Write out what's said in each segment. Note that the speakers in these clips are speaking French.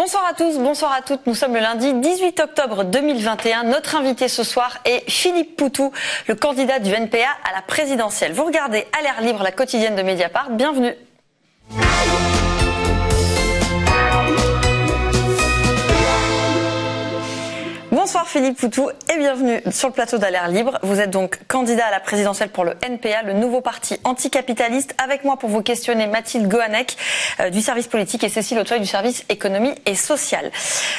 Bonsoir à tous, bonsoir à toutes. Nous sommes le lundi 18 octobre 2021. Notre invité ce soir est Philippe Poutou, le candidat du NPA à la présidentielle. Vous regardez à l'air libre, la quotidienne de Mediapart. Bienvenue. Bonsoir Philippe Poutou et bienvenue sur le plateau d'À l'air libre. Vous êtes donc candidat à la présidentielle pour le NPA, le nouveau parti anticapitaliste. Avec moi pour vous questionner Mathilde Gohanec du service politique et Cécile Auteuil du service économie et social.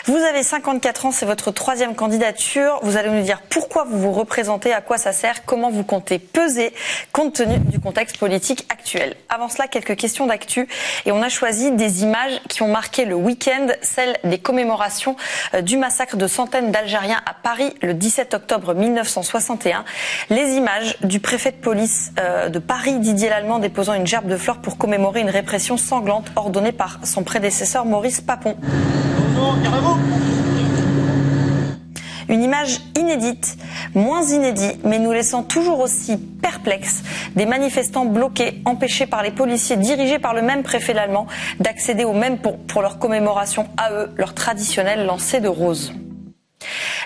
Vous avez 54 ans, c'est votre troisième candidature. Vous allez nous dire pourquoi vous vous représentez, à quoi ça sert, comment vous comptez peser compte tenu du contexte politique actuel. Avant cela, quelques questions d'actu et on a choisi des images qui ont marqué le week-end, celles des commémorations du massacre de centaines d'Algériens à Paris le 17 octobre 1961. Les images du préfet de police de Paris, Didier Lallement, déposant une gerbe de fleurs pour commémorer une répression sanglante ordonnée par son prédécesseur Maurice Papon. Une image inédite, moins inédite, mais nous laissant toujours aussi perplexes. Des manifestants bloqués, empêchés par les policiers dirigés par le même préfet Lallement d'accéder au même pour leur commémoration à eux, leur traditionnel lancer de roses.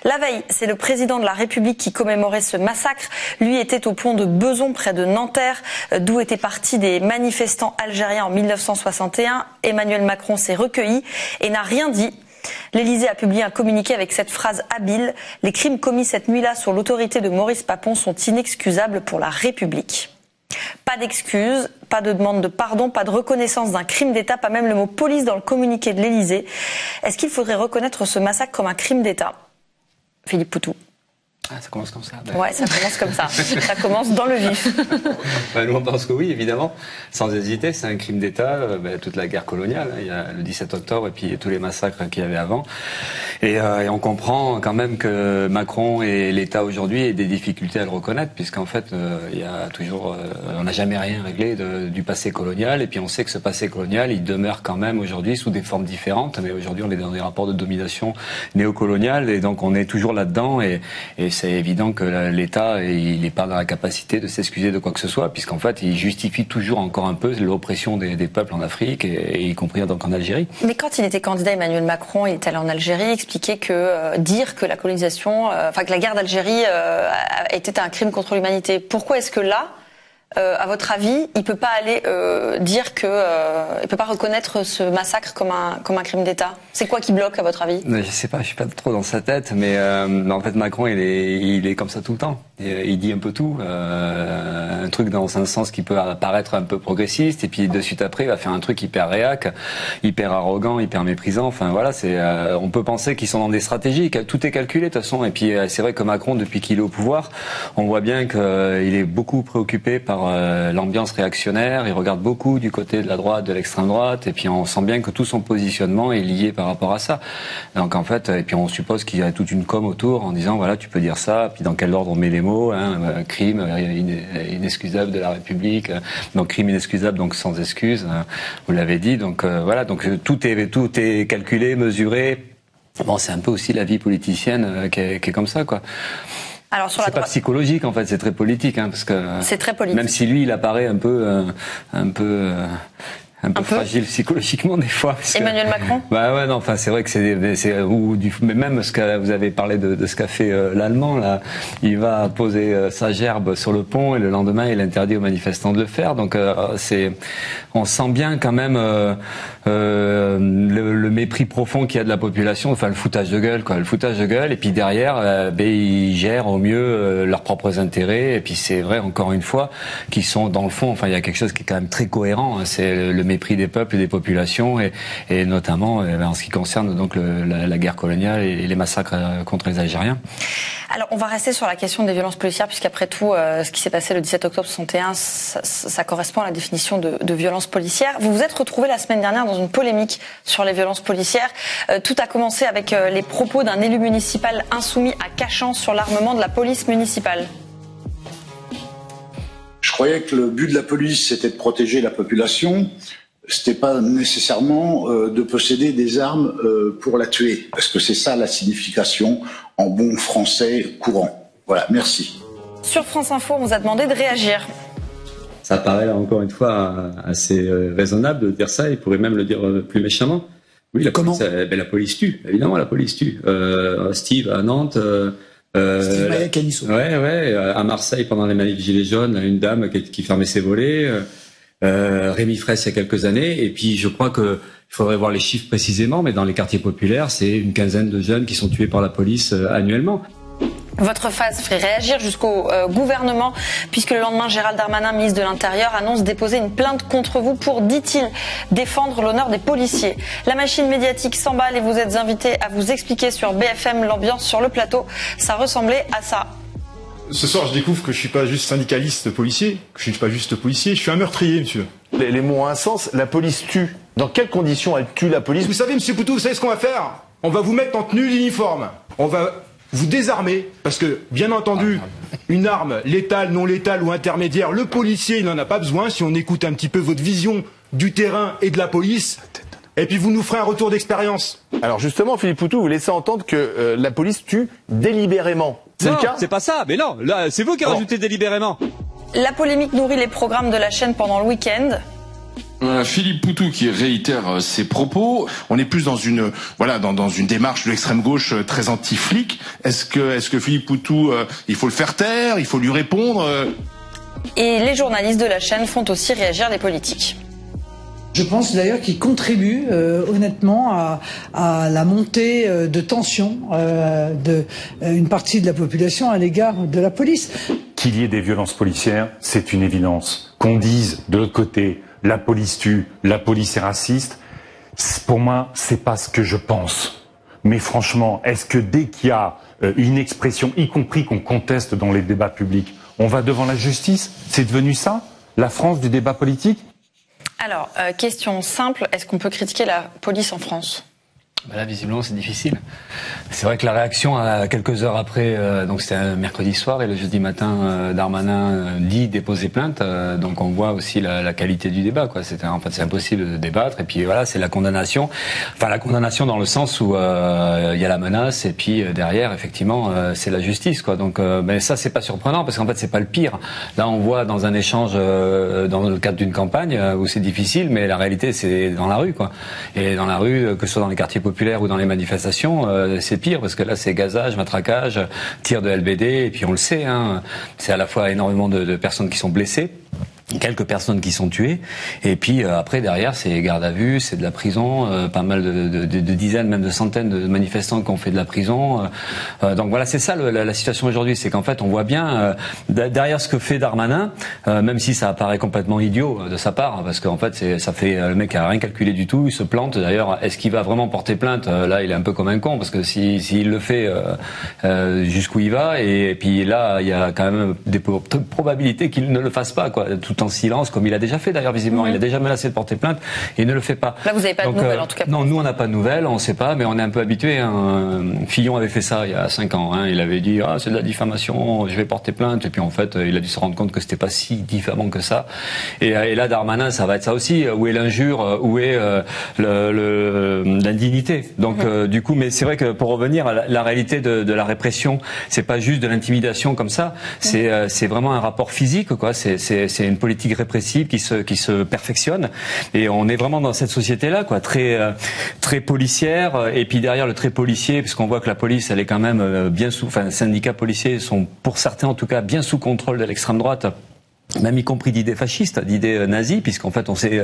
La veille, c'est le président de la République qui commémorait ce massacre. Lui était au pont de Bezons, près de Nanterre, d'où étaient partis des manifestants algériens en 1961. Emmanuel Macron s'est recueilli et n'a rien dit. L'Élysée a publié un communiqué avec cette phrase habile. Les crimes commis cette nuit-là sur l'autorité de Maurice Papon sont inexcusables pour la République. Pas d'excuses, pas de demande de pardon, pas de reconnaissance d'un crime d'État, pas même le mot police dans le communiqué de l'Élysée. Est-ce qu'il faudrait reconnaître ce massacre comme un crime d'État ? Philippe Poutou. Ah, ça commence comme ça. Ouais, ça commence comme ça. Ça commence dans le vif. Nous, on pense que oui, évidemment. Sans hésiter, c'est un crime d'État. Toute la guerre coloniale. Il y a le 17 octobre et puis tous les massacres qu'il y avait avant. Et on comprend quand même que Macron et l'État aujourd'hui aient des difficultés à le reconnaître, puisqu'en fait, il y a toujours, on n'a jamais rien réglé du passé colonial. Et puis on sait que ce passé colonial, il demeure quand même aujourd'hui sous des formes différentes. Mais aujourd'hui, on est dans des rapports de domination néocoloniale, et donc on est toujours là-dedans. Et c'est évident que l'État, il n'est pas dans la capacité de s'excuser de quoi que ce soit, puisqu'en fait, il justifie toujours encore un peu l'oppression des peuples en Afrique, et y compris donc en Algérie. Mais quand il était candidat, Emmanuel Macron, il est allé en Algérie expliquer que dire que la colonisation, que la guerre d'Algérie était un crime contre l'humanité. Pourquoi est-ce que là, à votre avis, il peut pas aller dire que il peut pas reconnaître ce massacre comme un crime d'État? C'est quoi qui bloque à votre avis? Je sais pas, je suis pas trop dans sa tête, mais en fait Macron il est comme ça tout le temps. Il dit un peu tout, un truc dans un sens qui peut paraître un peu progressiste, et puis de suite après il va faire un truc hyper réac, hyper arrogant, hyper méprisant. Enfin voilà, on peut penser qu'ils sont dans des stratégies, tout est calculé de toute façon. Et puis c'est vrai que Macron, depuis qu'il est au pouvoir, on voit bien qu'il est beaucoup préoccupé par l'ambiance réactionnaire. Il regarde beaucoup du côté de la droite, de l'extrême droite, et puis on sent bien que tout son positionnement est lié par rapport à ça. Donc en fait, et puis on suppose qu'il y a toute une com autour en disant voilà, tu peux dire ça, puis dans quel ordre on met les mots, crime inexcusable de la République, donc crime inexcusable, donc sans excuse, vous l'avez dit. Donc voilà, donc tout est calculé, mesuré. Bon, c'est un peu aussi la vie politicienne qui est comme ça, quoi. Alors sur c'est pas psychologique en fait, c'est très politique, parce que c'est très politique. Même si lui, il apparaît un peu fragile psychologiquement des fois. Emmanuel Macron. Bah ouais, non, enfin c'est vrai que mais même ce que vous avez parlé de ce qu'a fait l'Allemand là, il va poser sa gerbe sur le pont et le lendemain il interdit aux manifestants de le faire. Donc on sent bien quand même le mépris profond qu'il y a de la population, enfin le foutage de gueule, quoi, le foutage de gueule. Et puis derrière, ils gèrent au mieux leurs propres intérêts. Et puis c'est vrai encore une fois qu'ils sont dans le fond, enfin il y a quelque chose qui est quand même très cohérent, c'est le mépris des peuples et des populations, et notamment en ce qui concerne donc la guerre coloniale et les massacres contre les Algériens. Alors on va rester sur la question des violences policières, puisqu'après tout, ce qui s'est passé le 17 octobre 61, ça correspond à la définition de violence policière. Vous vous êtes retrouvé la semaine dernière dans une polémique sur les violences policières. Tout a commencé avec les propos d'un élu municipal insoumis à Cachan sur l'armement de la police municipale. Je croyais que le but de la police, c'était de protéger la population. C'était pas nécessairement de posséder des armes pour la tuer. Parce que c'est ça la signification en bon français courant. Voilà, merci. Sur France Info, on vous a demandé de réagir. Ça paraît encore une fois assez raisonnable de dire ça, il pourrait même le dire plus méchamment. Oui, Comment la police tue, évidemment, la police tue. Steve à Nantes. Steve Maia Canisso. Ouais, à Marseille pendant les manifs gilets jaunes, une dame qui fermait ses volets. Rémi Fraisse il y a quelques années. Et puis je crois que il faudrait voir les chiffres précisément, mais dans les quartiers populaires, c'est une quinzaine de jeunes qui sont tués par la police annuellement. Votre phase fait réagir jusqu'au gouvernement, puisque le lendemain, Gérald Darmanin, ministre de l'Intérieur, annonce déposer une plainte contre vous pour, dit-il, défendre l'honneur des policiers. La machine médiatique s'emballe et vous êtes invité à vous expliquer sur BFM. L'ambiance sur le plateau, ça ressemblait à ça. Ce soir, je découvre que je suis pas juste syndicaliste policier, que je suis pas juste policier, je suis un meurtrier, monsieur. Les mots ont un sens, la police tue. Dans quelles conditions elle tue la police? Vous savez, monsieur Poutou, vous savez ce qu'on va faire? On va vous mettre en tenue d'uniforme. On va vous désarmer, parce que, bien entendu, une arme létale, non létale ou intermédiaire, le policier, il n'en a pas besoin si on écoute un petit peu votre vision du terrain et de la police. Et puis vous nous ferez un retour d'expérience. Alors justement, Philippe Poutou, vous laissez entendre que la police tue délibérément. C'est le cas? C'est pas ça, mais non, là, c'est vous qui avez rajouté délibérément. La polémique nourrit les programmes de la chaîne pendant le week-end. Philippe Poutou qui réitère ses propos. On est plus dans une dans une démarche de l'extrême gauche très anti-flic. Est-ce que Philippe Poutou, il faut le faire taire, il faut lui répondre? Et les journalistes de la chaîne font aussi réagir les politiques. Je pense d'ailleurs qu'il contribue honnêtement à la montée de tension d'une partie de la population à l'égard de la police. Qu'il y ait des violences policières, c'est une évidence. Qu'on dise de l'autre côté, la police tue, la police est raciste, pour moi, c'est pas ce que je pense. Mais franchement, est-ce que dès qu'il y a une expression, y compris qu'on conteste dans les débats publics, on va devant la justice? C'est devenu ça, la France du débat politique? Alors, question simple, est-ce qu'on peut critiquer la police en France ? Là, visiblement, c'est difficile. C'est vrai que la réaction, à quelques heures après, donc c'était un mercredi soir, et le jeudi matin, Darmanin dit déposer plainte. Donc on voit aussi la qualité du débat, quoi. En fait, c'est impossible de débattre. Et puis voilà, c'est la condamnation. Enfin, la condamnation dans le sens où il y a la menace, et puis derrière, effectivement, c'est la justice, quoi. Donc, mais ça, c'est pas surprenant, parce qu'en fait, c'est pas le pire. Là, on voit dans un échange, dans le cadre d'une campagne, où c'est difficile, mais la réalité, c'est dans la rue, quoi. Et dans la rue, que ce soit dans les quartiers populaires ou dans les manifestations, c'est pire, parce que là c'est gazage, matraquage, tir de LBD, et puis on le sait, hein, c'est à la fois énormément de personnes qui sont blessées, quelques personnes qui sont tuées, et puis après derrière c'est garde à vue, c'est de la prison, pas mal de dizaines, même de centaines de manifestants qui ont fait de la prison. Donc voilà, c'est ça la situation aujourd'hui, c'est qu'en fait on voit bien derrière ce que fait Darmanin, même si ça apparaît complètement idiot de sa part, parce qu'en fait ça fait le mec a rien calculé du tout, il se plante. D'ailleurs, est-ce qu'il va vraiment porter plainte? Là il est un peu comme un con, parce que s'il le fait, jusqu'où il va, et puis là il y a quand même des probabilités qu'il ne le fasse pas, quoi, tout en silence, comme il a déjà fait d'ailleurs visiblement. Il a déjà menacé de porter plainte et il ne le fait pas. Là vous n'avez pas de nouvelles en tout cas. Non, nous on n'a pas de nouvelles, on ne sait pas, mais on est un peu habitué. Fillon avait fait ça il y a 5 ans. Il avait dit c'est de la diffamation, je vais porter plainte, et puis en fait il a dû se rendre compte que c'était pas si diffamant que ça. Et là Darmanin, ça va être ça aussi. Où est l'injure? Où est l'indignité? Donc du coup, mais c'est vrai que pour revenir à la réalité de la répression, c'est pas juste de l'intimidation comme ça. C'est vraiment un rapport physique, quoi. C'est une politique répressive qui se perfectionne, et on est vraiment dans cette société-là, quoi, très policière, et puis derrière le très policier, puisqu'on voit que la police, elle est quand même bien les syndicats policiers sont, pour certains en tout cas, bien sous contrôle de l'extrême droite. Même y compris d'idées fascistes, d'idées nazies, puisqu'en fait on sait,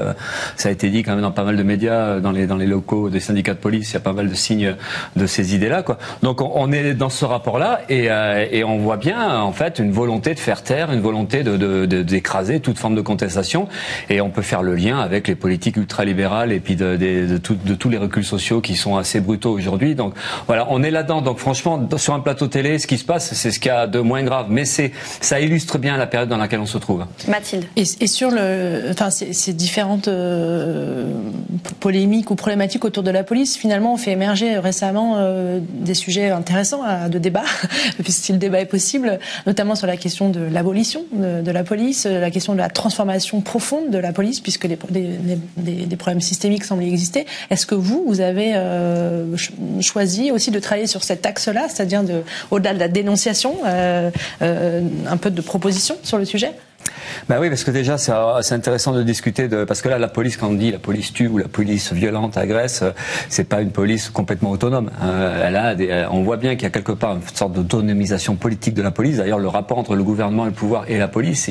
ça a été dit quand même dans pas mal de médias, dans les locaux des syndicats de police, il y a pas mal de signes de ces idées-là, quoi. Donc on est dans ce rapport-là, et on voit bien en fait une volonté de faire taire, une volonté d'écraser toute forme de contestation, et on peut faire le lien avec les politiques ultralibérales et puis de tous les reculs sociaux qui sont assez brutaux aujourd'hui. Donc voilà, on est là-dedans. Donc franchement, sur un plateau télé, ce qui se passe, c'est ce qu'il y a de moins grave, mais ça illustre bien la période dans laquelle on se trouve. Mathilde. Et sur ces différentes polémiques ou problématiques autour de la police, finalement, on fait émerger récemment des sujets intéressants de débat, puisque le débat est possible, notamment sur la question de l'abolition de la police, la question de la transformation profonde de la police, puisque des problèmes systémiques semblent y exister. Est-ce que vous avez choisi aussi de travailler sur cet axe-là, c'est-à-dire au-delà de la dénonciation, un peu de proposition sur le sujet ? Bah oui, parce que déjà c'est intéressant de discuter parce que là la police, quand on dit la police tue ou la police violente agresse, c'est pas une police complètement autonome. On voit bien qu'il y a quelque part une sorte d'autonomisation politique de la police. D'ailleurs, le rapport entre le gouvernement, le pouvoir et la police,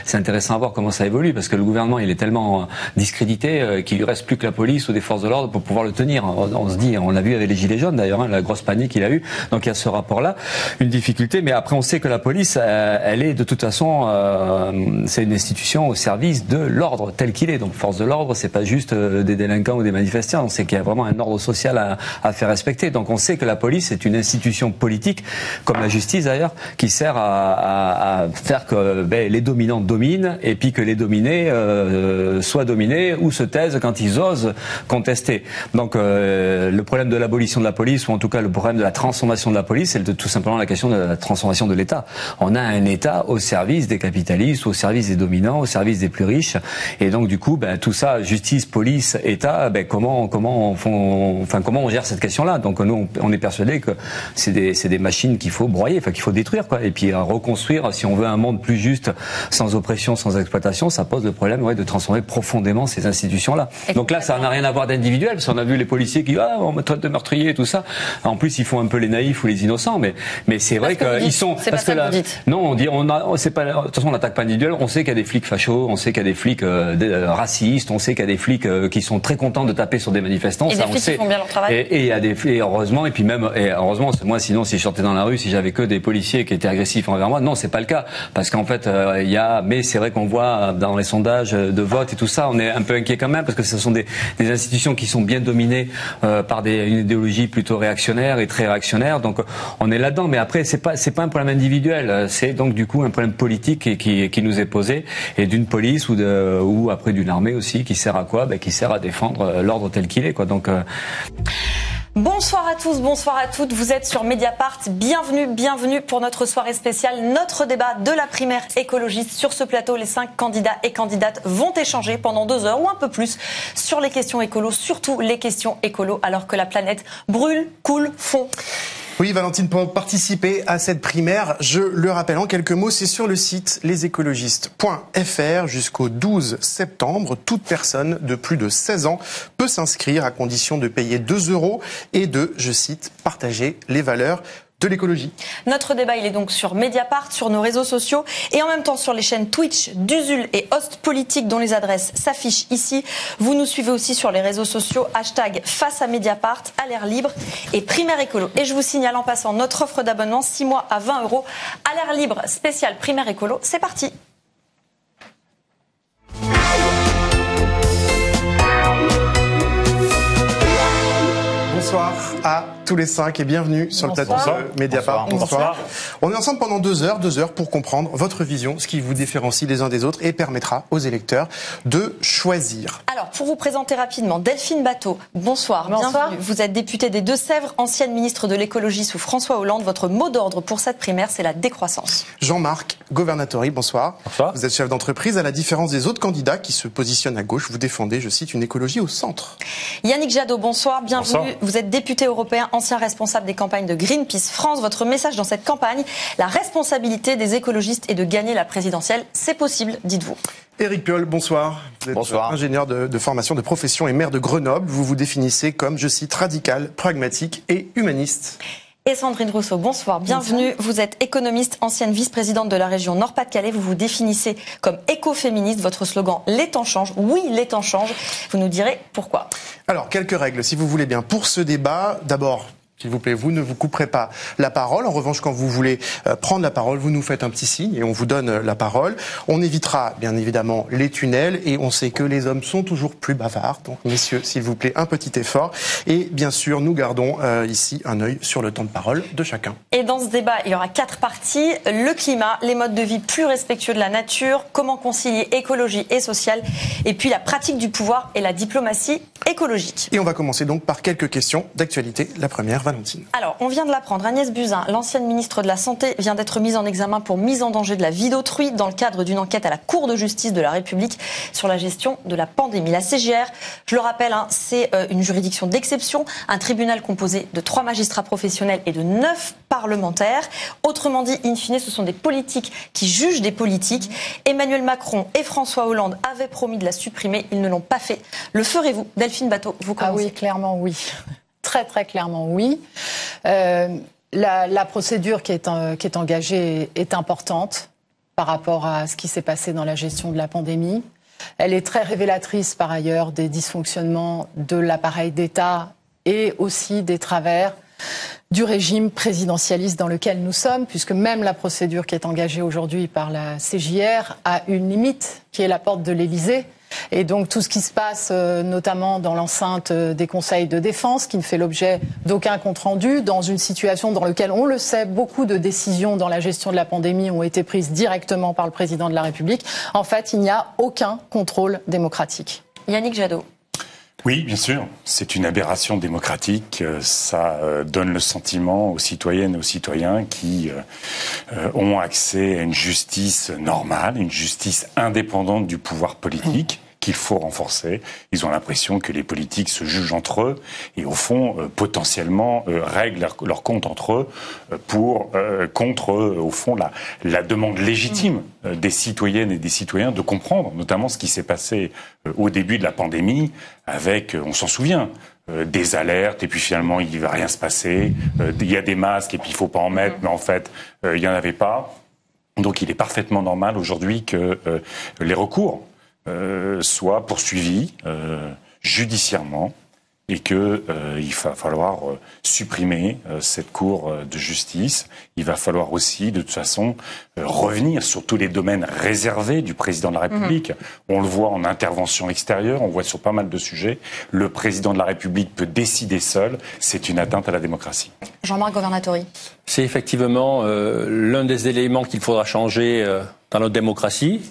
c'est intéressant à voir comment ça évolue, parce que le gouvernement il est tellement discrédité qu'il lui reste plus que la police ou des forces de l'ordre pour pouvoir le tenir. On se dit, on l'a vu avec les gilets jaunes d'ailleurs, la grosse panique qu'il a eu. Donc il y a ce rapport-là, une difficulté. Mais après on sait que la police, elle est de toute façon c'est une institution au service de l'ordre tel qu'il est. Donc force de l'ordre, c'est pas juste des délinquants ou des manifestants. On sait qu'il y a vraiment un ordre social à faire respecter. Donc on sait que la police est une institution politique, comme la justice d'ailleurs, qui sert à faire que les dominants dominent et puis que les dominés soient dominés ou se taisent quand ils osent contester. Donc le problème de l'abolition de la police, ou en tout cas le problème de la transformation de la police, c'est tout simplement la question de la transformation de l'État. On a un État au service des capitalistes, au service des dominants, au service des plus riches, et donc du coup, tout ça, justice, police, État, comment on gère cette question-là? Donc nous, on est persuadé que c'est des machines qu'il faut broyer, qu'il faut détruire, quoi, et puis reconstruire. Si on veut un monde plus juste, sans oppression, sans exploitation, ça pose le problème, de transformer profondément ces institutions-là. Donc là, ça n'a rien à voir d'individuel, parce qu'on a vu les policiers qui, on me traite de meurtrier et tout ça. En plus, ils font un peu les naïfs ou les innocents, mais c'est vrai qu'ils sont. Parce que là, non, c'est pas. De toute façon, on n'attaque pas individuel. On sait qu'il y a des flics fachos, on sait qu'il y a des flics racistes, on sait qu'il y a des flics qui sont très contents de taper sur des manifestants. Et ça, des flics qui font bien leur travail. Et il y a et heureusement, et puis même, heureusement, moi, sinon, si je sortais dans la rue, si j'avais que des policiers qui étaient agressifs envers moi, non, c'est pas le cas, parce qu'en fait, mais c'est vrai qu'on voit dans les sondages de vote et tout ça, on est un peu inquiet quand même, parce que ce sont des institutions qui sont bien dominées par une idéologie plutôt réactionnaire et très réactionnaire. Donc, on est là-dedans. Mais après, c'est pas un problème individuel. C'est donc du coup un problème politique qui nous est posé, et d'une police ou après d'une armée aussi, qui sert à quoi? Qui sert à défendre l'ordre tel qu'il est, quoi. Donc Bonsoir à tous, bonsoir à toutes, vous êtes sur Mediapart, bienvenue pour notre soirée spéciale, notre débat de la primaire écologiste. Sur ce plateau, les 5 candidats et candidates vont échanger pendant 2 heures ou un peu plus sur les questions écolos, surtout les questions écolos, alors que la planète brûle, coule, fond. Oui, Valentine, pour participer à cette primaire, je le rappelle en quelques mots, c'est sur le site lesécologistes.fr jusqu'au 12 septembre. Toute personne de plus de 16 ans peut s'inscrire à condition de payer 2 € et de, je cite, partager les valeurs de l'écologie. Notre débat, il est donc sur Mediapart, sur nos réseaux sociaux et en même temps sur les chaînes Twitch, d'Usul et Host Politique dont les adresses s'affichent ici. Vous nous suivez aussi sur les réseaux sociaux, #face à Mediapart, à l'air libre et Primaire Écolo. Et je vous signale en passant notre offre d'abonnement 6 mois à 20 €, à l'air libre spécial Primaire Écolo. C'est parti. Bonsoir à tous les 5 et bienvenue sur le plateau de Mediapart. Bonsoir. On est ensemble pendant 2 heures pour comprendre votre vision, ce qui vous différencie les uns des autres et permettra aux électeurs de choisir. Alors, pour vous présenter rapidement, Delphine Batho, bonsoir. Bienvenue. Vous êtes députée des Deux-Sèvres, ancienne ministre de l'écologie sous François Hollande. Votre mot d'ordre pour cette primaire, c'est la décroissance. Jean-Marc Governatori, bonsoir. Bonsoir. Vous êtes chef d'entreprise. À la différence des autres candidats qui se positionnent à gauche, vous défendez, je cite, une écologie au centre. Yannick Jadot, bonsoir. Bienvenue. Bonsoir. Vous êtes député européen, ancien responsable des campagnes de Greenpeace France. Votre message dans cette campagne, la responsabilité des écologistes est de gagner la présidentielle. C'est possible, dites-vous. Éric Piolle, bonsoir. Vous êtes ingénieur de formation de profession et maire de Grenoble. Vous vous définissez comme, je cite, radical, pragmatique et humaniste. Et Sandrine Rousseau, bonsoir, bienvenue. Vous êtes économiste, ancienne vice-présidente de la région Nord-Pas-de-Calais. Vous vous définissez comme écoféministe. Votre slogan, les temps changent. Oui, les temps changent. Vous nous direz pourquoi. Alors, quelques règles, si vous voulez bien. Pour ce débat, d'abord, s'il vous plaît, vous ne vous couperez pas la parole. En revanche, quand vous voulez prendre la parole, vous nous faites un petit signe et on vous donne la parole. On évitera, bien évidemment, les tunnels et on sait que les hommes sont toujours plus bavards. Donc, messieurs, s'il vous plaît, un petit effort. Et bien sûr, nous gardons ici un œil sur le temps de parole de chacun. Et dans ce débat, il y aura 4 parties. Le climat, les modes de vie plus respectueux de la nature, comment concilier écologie et sociale, et puis la pratique du pouvoir et la diplomatie écologique. Et on va commencer donc par quelques questions d'actualité. La première, Valentine. Alors, on vient de l'apprendre, Agnès Buzyn, l'ancienne ministre de la Santé, vient d'être mise en examen pour mise en danger de la vie d'autrui dans le cadre d'une enquête à la Cour de justice de la République sur la gestion de la pandémie. La CJR, je le rappelle, c'est une juridiction d'exception, un tribunal composé de 3 magistrats professionnels et de 9 parlementaires. Autrement dit, in fine, ce sont des politiques qui jugent des politiques. Emmanuel Macron et François Hollande avaient promis de la supprimer, ils ne l'ont pas fait. Le ferez-vous? Delphine Batho, vous commencez. Ah oui, clairement oui. Très très clairement oui. La procédure qui est engagée est importante par rapport à ce qui s'est passé dans la gestion de la pandémie. Elle est très révélatrice par ailleurs des dysfonctionnements de l'appareil d'État et aussi des travers du régime présidentialiste dans lequel nous sommes, puisque même la procédure qui est engagée aujourd'hui par la CJR a une limite, qui est la porte de l'Élysée. Et donc tout ce qui se passe, notamment dans l'enceinte des conseils de défense, qui ne fait l'objet d'aucun compte-rendu, dans une situation dans laquelle, on le sait, beaucoup de décisions dans la gestion de la pandémie ont été prises directement par le président de la République. En fait, il n'y a aucun contrôle démocratique. Yannick Jadot. Oui, bien sûr. C'est une aberration démocratique. Ça donne le sentiment aux citoyennes et aux citoyens qui ont accès à une justice normale, une justice indépendante du pouvoir politique, qu'il faut renforcer. Ils ont l'impression que les politiques se jugent entre eux et, au fond, potentiellement règlent leur compte entre eux contre, au fond, la demande légitime des citoyennes et des citoyens de comprendre, notamment ce qui s'est passé au début de la pandémie avec, on s'en souvient, des alertes et puis finalement il ne va rien se passer, il y a des masques et puis il ne faut pas en mettre, mais en fait il n'y en avait pas. Donc il est parfaitement normal aujourd'hui que les recours soient poursuivis judiciairement et que il va falloir supprimer cette cour de justice. Il va falloir aussi, de toute façon, revenir sur tous les domaines réservés du président de la République. On le voit en intervention extérieure, on voit sur pas mal de sujets. Le président de la République peut décider seul. C'est une atteinte à la démocratie. Jean-Marc Governatori. C'est effectivement l'un des éléments qu'il faudra changer dans notre démocratie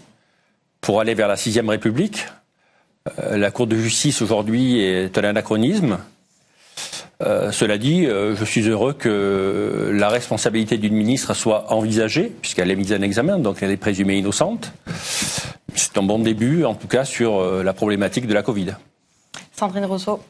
pour aller vers la 6e République. La Cour de justice aujourd'hui est un anachronisme. Cela dit, je suis heureux que la responsabilité d'une ministre soit envisagée, puisqu'elle est mise en examen, donc elle est présumée innocente. C'est un bon début, en tout cas, sur la problématique de la Covid. Sandrine Rousseau.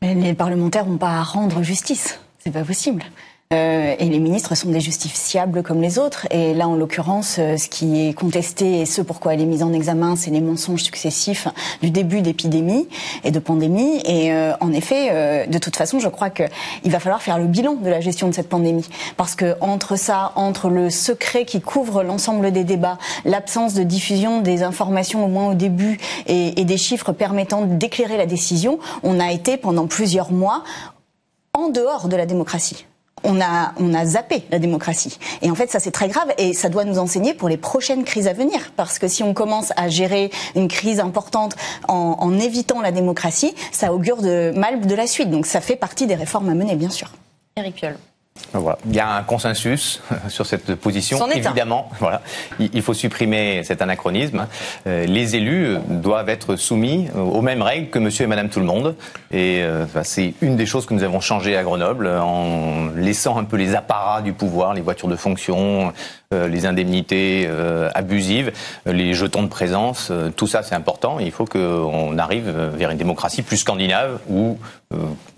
Mais les parlementaires n'ont pas à rendre justice. C'est pas possible. Et les ministres sont des justiciables comme les autres. Et là, en l'occurrence, ce qui est contesté et ce pourquoi elle est mise en examen, c'est les mensonges successifs du début d'épidémie et de pandémie. Et en effet, de toute façon, je crois qu'il va falloir faire le bilan de la gestion de cette pandémie. Parce que entre le secret qui couvre l'ensemble des débats, l'absence de diffusion des informations au moins au début et des chiffres permettant d'éclairer la décision, on a été pendant plusieurs mois en dehors de la démocratie. On a zappé la démocratie. Et en fait, ça c'est très grave et ça doit nous enseigner pour les prochaines crises à venir. Parce que si on commence à gérer une crise importante en évitant la démocratie, ça augure mal de la suite. Donc ça fait partie des réformes à mener, bien sûr. Éric Piolle. Voilà. Il y a un consensus sur cette position. Évidemment, voilà, il faut supprimer cet anachronisme. Les élus doivent être soumis aux mêmes règles que monsieur et madame tout le monde. Et c'est une des choses que nous avons changé à Grenoble, en laissant un peu les apparats du pouvoir, les voitures de fonction, les indemnités abusives, les jetons de présence. Tout ça, c'est important. Il faut qu'on arrive vers une démocratie plus scandinave où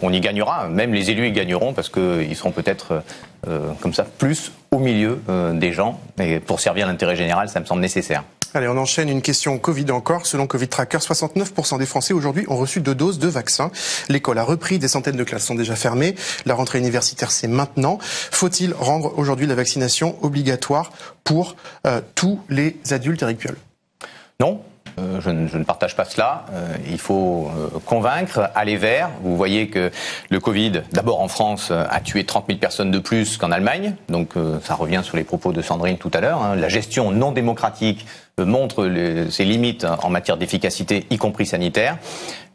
on y gagnera. Même les élus y gagneront parce qu'ils seront peut-être comme ça plus au milieu des gens. Et pour servir l'intérêt général, ça me semble nécessaire. Allez, on enchaîne une question Covid encore. Selon Covid Tracker, 69% des Français aujourd'hui ont reçu 2 doses de vaccin. L'école a repris, des centaines de classes sont déjà fermées. La rentrée universitaire, c'est maintenant. Faut-il rendre aujourd'hui la vaccination obligatoire pour tous les adultes, Éric Piolle ? Non. Je ne partage pas cela. Il faut convaincre, aller vers. Vous voyez que le Covid, d'abord en France, a tué 30 000 personnes de plus qu'en Allemagne. Donc ça revient sur les propos de Sandrine tout à l'heure. La gestion non démocratique montre ses limites en matière d'efficacité, y compris sanitaire.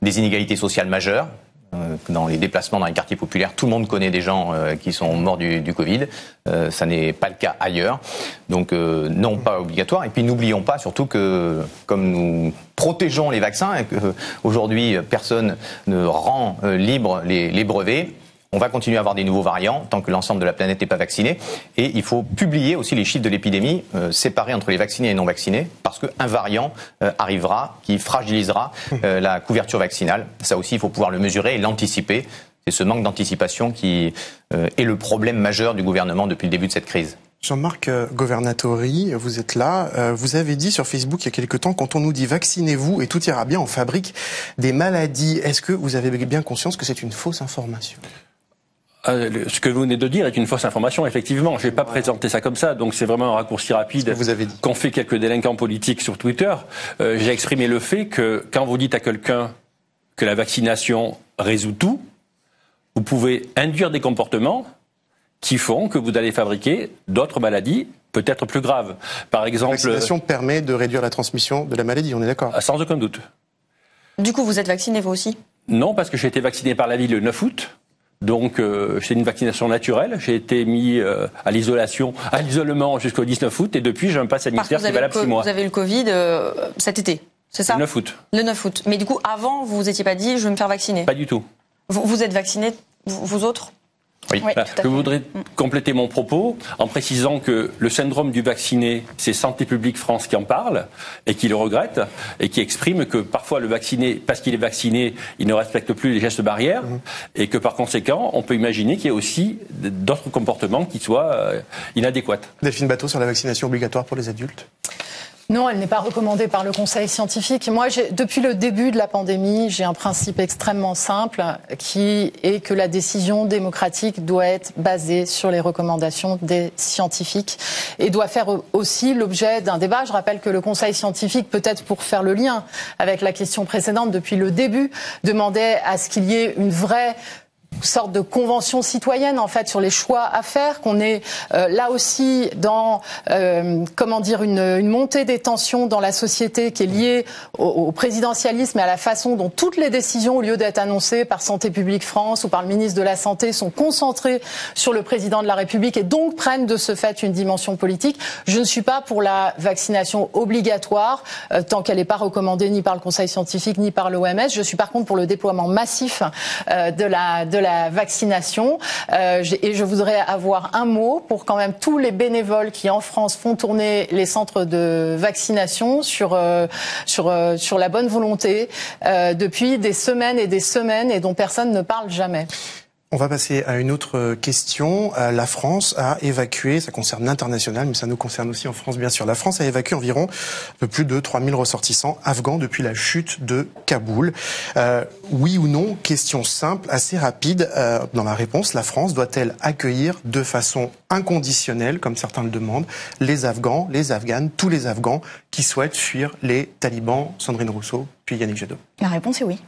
Des inégalités sociales majeures. Dans les déplacements dans les quartiers populaires, tout le monde connaît des gens qui sont morts du Covid. Ça n'est pas le cas ailleurs. Donc non, pas obligatoire. Et puis n'oublions pas surtout que comme nous protégeons les vaccins et qu'aujourd'hui personne ne rend libre les brevets, On va continuer à avoir des nouveaux variants tant que l'ensemble de la planète n'est pas vaccinée. Et il faut publier aussi les chiffres de l'épidémie, séparés entre les vaccinés et les non vaccinés, parce qu'un variant arrivera qui fragilisera la couverture vaccinale. Ça aussi, il faut pouvoir le mesurer et l'anticiper. C'est ce manque d'anticipation qui est le problème majeur du gouvernement depuis le début de cette crise. Jean-Marc Governatori, vous êtes là. Vous avez dit sur Facebook il y a quelque temps, quand on nous dit vaccinez-vous et tout ira bien, on fabrique des maladies. Est-ce que vous avez bien conscience que c'est une fausse information ? Ce que vous venez de dire est une fausse information, effectivement. Je n'ai pas présenté ça comme ça, donc c'est vraiment un raccourci rapide qu'ont fait quelques délinquants politiques sur Twitter. J'ai exprimé le fait que quand vous dites à quelqu'un que la vaccination résout tout, vous pouvez induire des comportements qui font que vous allez fabriquer d'autres maladies peut-être plus graves. Par exemple, la vaccination permet de réduire la transmission de la maladie, on est d'accord ? Sans aucun doute. Du coup, vous êtes vacciné vous aussi ? Non, parce que j'ai été vacciné par la ville le 9 août. Donc c'est une vaccination naturelle. J'ai été mis à l'isolement jusqu'au 19 août et depuis j'ai un pass sanitaire qui est valable 6 mois. Vous avez eu le Covid cet été, c'est ça ? Le 9 août. Le 9 août. Mais du coup, avant, vous vous étiez pas dit je vais me faire vacciner ? Pas du tout. Vous êtes vacciné, vous autres ? Oui. Je voudrais compléter mon propos en précisant que le syndrome du vacciné, c'est Santé publique France qui en parle et qui le regrette et qui exprime que parfois le vacciné, parce qu'il est vacciné, il ne respecte plus les gestes barrières et que par conséquent, on peut imaginer qu'il y a aussi d'autres comportements qui soient inadéquats. Delphine Batho sur la vaccination obligatoire pour les adultes ? Non, elle n'est pas recommandée par le Conseil scientifique. Moi, depuis le début de la pandémie, j'ai un principe extrêmement simple qui est que la décision démocratique doit être basée sur les recommandations des scientifiques et doit faire aussi l'objet d'un débat. Je rappelle que le Conseil scientifique, peut-être pour faire le lien avec la question précédente, depuis le début, demandait à ce qu'il y ait une vraie sorte de convention citoyenne en fait sur les choix à faire, qu'on est là aussi dans une montée des tensions dans la société qui est liée au présidentialisme et à la façon dont toutes les décisions, au lieu d'être annoncées par Santé publique France ou par le ministre de la Santé, sont concentrées sur le président de la République et donc prennent de ce fait une dimension politique. Je ne suis pas pour la vaccination obligatoire tant qu'elle n'est pas recommandée ni par le Conseil scientifique ni par l'OMS. Je suis par contre pour le déploiement massif de la vaccination et je voudrais avoir un mot pour quand même tous les bénévoles qui en France font tourner les centres de vaccination sur la bonne volonté depuis des semaines et dont personne ne parle jamais. On va passer à une autre question. La France a évacué, ça concerne l'international, mais ça nous concerne aussi en France bien sûr. La France a évacué environ un peu plus de 3000 ressortissants afghans depuis la chute de Kaboul. Oui ou non, question simple, assez rapide dans la réponse. La France doit-elle accueillir de façon inconditionnelle, comme certains le demandent, les Afghans, les Afghanes, tous les Afghans qui souhaitent fuir les talibans, Sandrine Rousseau, puis Yannick Jadot? La réponse est oui.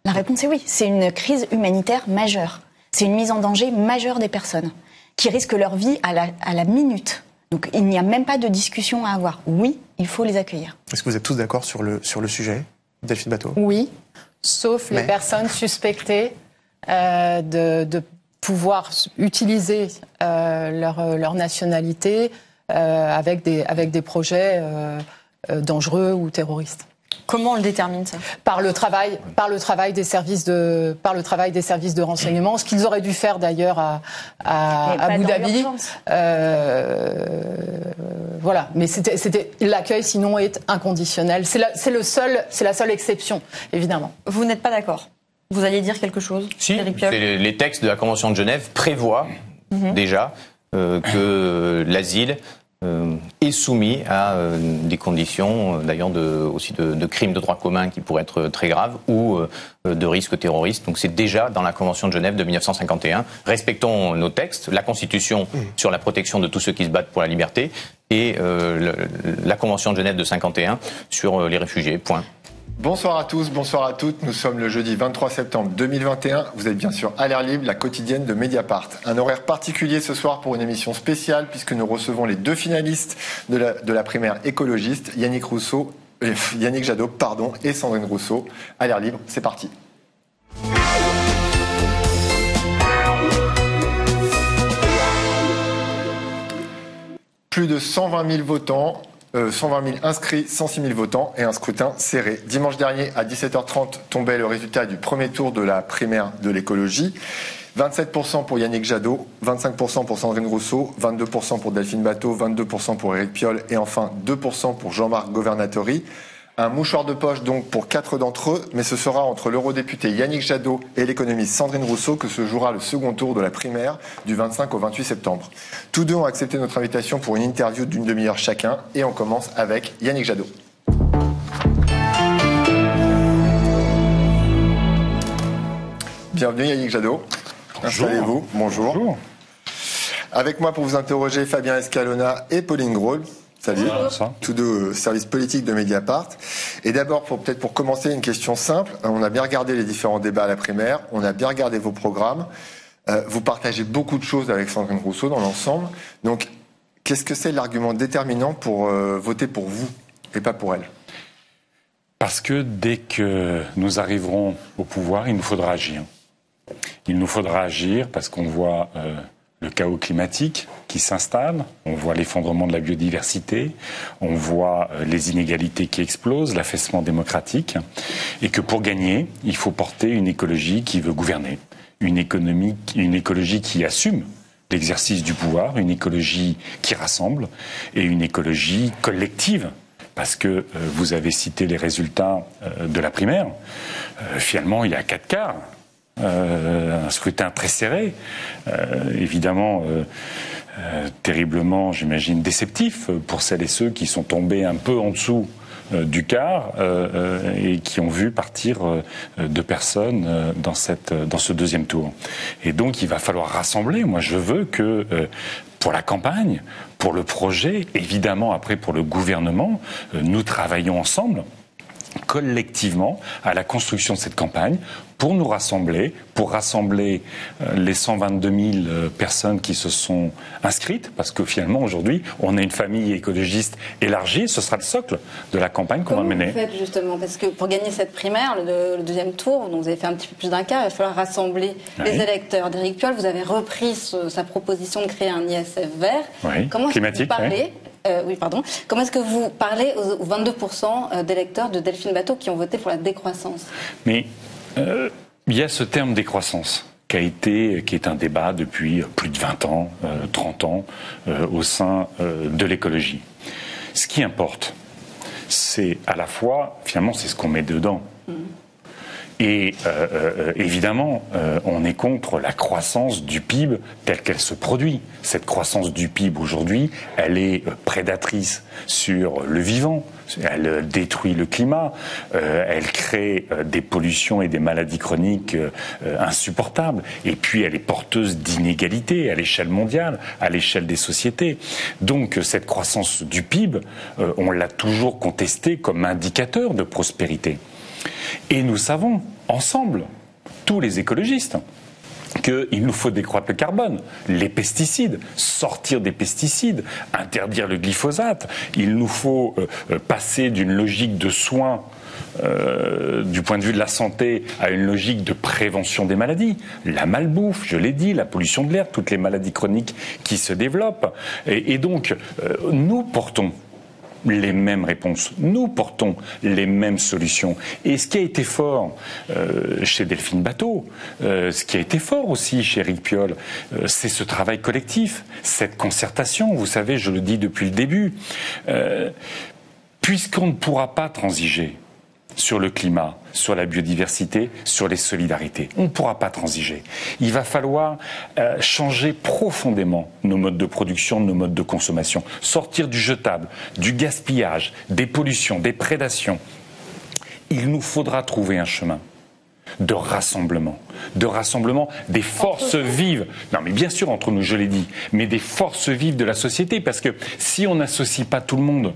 La réponse est oui. C'est une crise humanitaire majeure. C'est une mise en danger majeure des personnes qui risquent leur vie à la minute. Donc il n'y a même pas de discussion à avoir. Oui, il faut les accueillir. Est-ce que vous êtes tous d'accord sur le sujet, Delphine Batho? Oui, sauf les personnes suspectées de pouvoir utiliser leur nationalité avec des projets dangereux ou terroristes. Comment on le détermine ça ? Par le travail des services de renseignement, ce qu'ils auraient dû faire d'ailleurs à Abu Dhabi. Voilà, mais c'était l'accueil sinon est inconditionnel. C'est la seule exception, évidemment. Vous n'êtes pas d'accord ? Vous alliez dire quelque chose ? Si, les textes de la Convention de Genève prévoient déjà que l'asile est soumis à des conditions d'ailleurs aussi de crimes de droit commun qui pourraient être très graves ou de risques terroristes. Donc c'est déjà dans la Convention de Genève de 1951. Respectons nos textes, la Constitution sur la protection de tous ceux qui se battent pour la liberté et la Convention de Genève de 51 sur les réfugiés. Point. Bonsoir à tous, bonsoir à toutes. Nous sommes le jeudi 23 septembre 2021. Vous êtes bien sûr à l'air libre, la quotidienne de Mediapart. Un horaire particulier ce soir pour une émission spéciale puisque nous recevons les deux finalistes de la primaire écologiste, Yannick Jadot, et Sandrine Rousseau. À l'air libre, c'est parti. Plus de 120 000 votants. 120 000 inscrits, 106 000 votants et un scrutin serré. Dimanche dernier, à 17h30, tombait le résultat du premier tour de la primaire de l'écologie. 27% pour Yannick Jadot, 25% pour Sandrine Rousseau, 22% pour Delphine Batho, 22% pour Éric Piolle et enfin 2% pour Jean-Marc Governatori. Un mouchoir de poche donc pour 4 d'entre eux, mais ce sera entre l'eurodéputé Yannick Jadot et l'économiste Sandrine Rousseau que se jouera le second tour de la primaire du 25 au 28 septembre. Tous deux ont accepté notre invitation pour une interview d'une demi-heure chacun et on commence avec Yannick Jadot. Bienvenue Yannick Jadot. Installez-vous. Bonjour. Bonjour. Avec moi pour vous interroger Fabien Escalona et Pauline Grohl. Salut. Bonjour. Tous deux services politiques de Mediapart. Et d'abord, peut-être pour commencer, une question simple. On a bien regardé les différents débats à la primaire. On a bien regardé vos programmes. Vous partagez beaucoup de choses avec Sandrine Rousseau dans l'ensemble. Donc, qu'est-ce que c'est l'argument déterminant pour voter pour vous et pas pour elle ? Parce que dès que nous arriverons au pouvoir, il nous faudra agir. Il nous faudra agir parce qu'on voit le chaos climatique qui s'installe, on voit l'effondrement de la biodiversité, on voit les inégalités qui explosent, l'affaissement démocratique, et que pour gagner, il faut porter une écologie qui veut gouverner, une écologie qui assume l'exercice du pouvoir, une écologie qui rassemble et une écologie collective. Parce que vous avez cité les résultats de la primaire. Finalement, il y a 4 quarts. Un scrutin très serré, évidemment terriblement, j'imagine, déceptif pour celles et ceux qui sont tombés un peu en dessous du quart et qui ont vu partir 2 personnes dans ce deuxième tour. Et donc, il va falloir rassembler. Moi, je veux que pour la campagne, pour le projet, évidemment après pour le gouvernement, nous travaillons ensemble, collectivement, à la construction de cette campagne, pour nous rassembler, pour rassembler les 122 000 personnes qui se sont inscrites, parce que finalement, aujourd'hui, on a une famille écologiste élargie, ce sera le socle de la campagne qu'on va mener. Comment vous faites justement ? Parce que pour gagner cette primaire, le deuxième tour, donc vous avez fait un petit peu plus d'un quart, il va falloir rassembler les électeurs d'Éric Piolle. Vous avez repris sa proposition de créer un ISF vert. Oui, comment climatique, est-ce que vous parlez Comment est-ce que vous parlez aux 22% d'électeurs de Delphine Batho qui ont voté pour la décroissance ? Mais il y a ce terme décroissance qui est un débat depuis plus de 20 ans, 30 ans au sein de l'écologie. Ce qui importe, c'est à la fois, finalement, c'est ce qu'on met dedans. Et évidemment, on est contre la croissance du PIB telle qu'elle se produit. Cette croissance du PIB aujourd'hui, elle est prédatrice sur le vivant. Elle détruit le climat, elle crée des pollutions et des maladies chroniques insupportables. Et puis elle est porteuse d'inégalités à l'échelle mondiale, à l'échelle des sociétés. Donc cette croissance du PIB, on l'a toujours contestée comme indicateur de prospérité. Et nous savons, ensemble, tous les écologistes, qu'il nous faut décroître le carbone, les pesticides, sortir des pesticides, interdire le glyphosate. Il nous faut passer d'une logique de soins du point de vue de la santé à une logique de prévention des maladies. La malbouffe, je l'ai dit, la pollution de l'air, toutes les maladies chroniques qui se développent. Et donc, nous portons les mêmes réponses. Nous portons les mêmes solutions. Et ce qui a été fort chez Delphine Batho, ce qui a été fort aussi chez Éric Piolle, c'est ce travail collectif, cette concertation. Vous savez, je le dis depuis le début, puisqu'on ne pourra pas transiger sur le climat, sur la biodiversité, sur les solidarités. On ne pourra pas transiger. Il va falloir changer profondément nos modes de production, nos modes de consommation, sortir du jetable, du gaspillage, des pollutions, des prédations. Il nous faudra trouver un chemin de rassemblement des forces vives. Non, mais bien sûr, entre nous, je l'ai dit, mais des forces vives de la société, parce que si on n'associe pas tout le monde,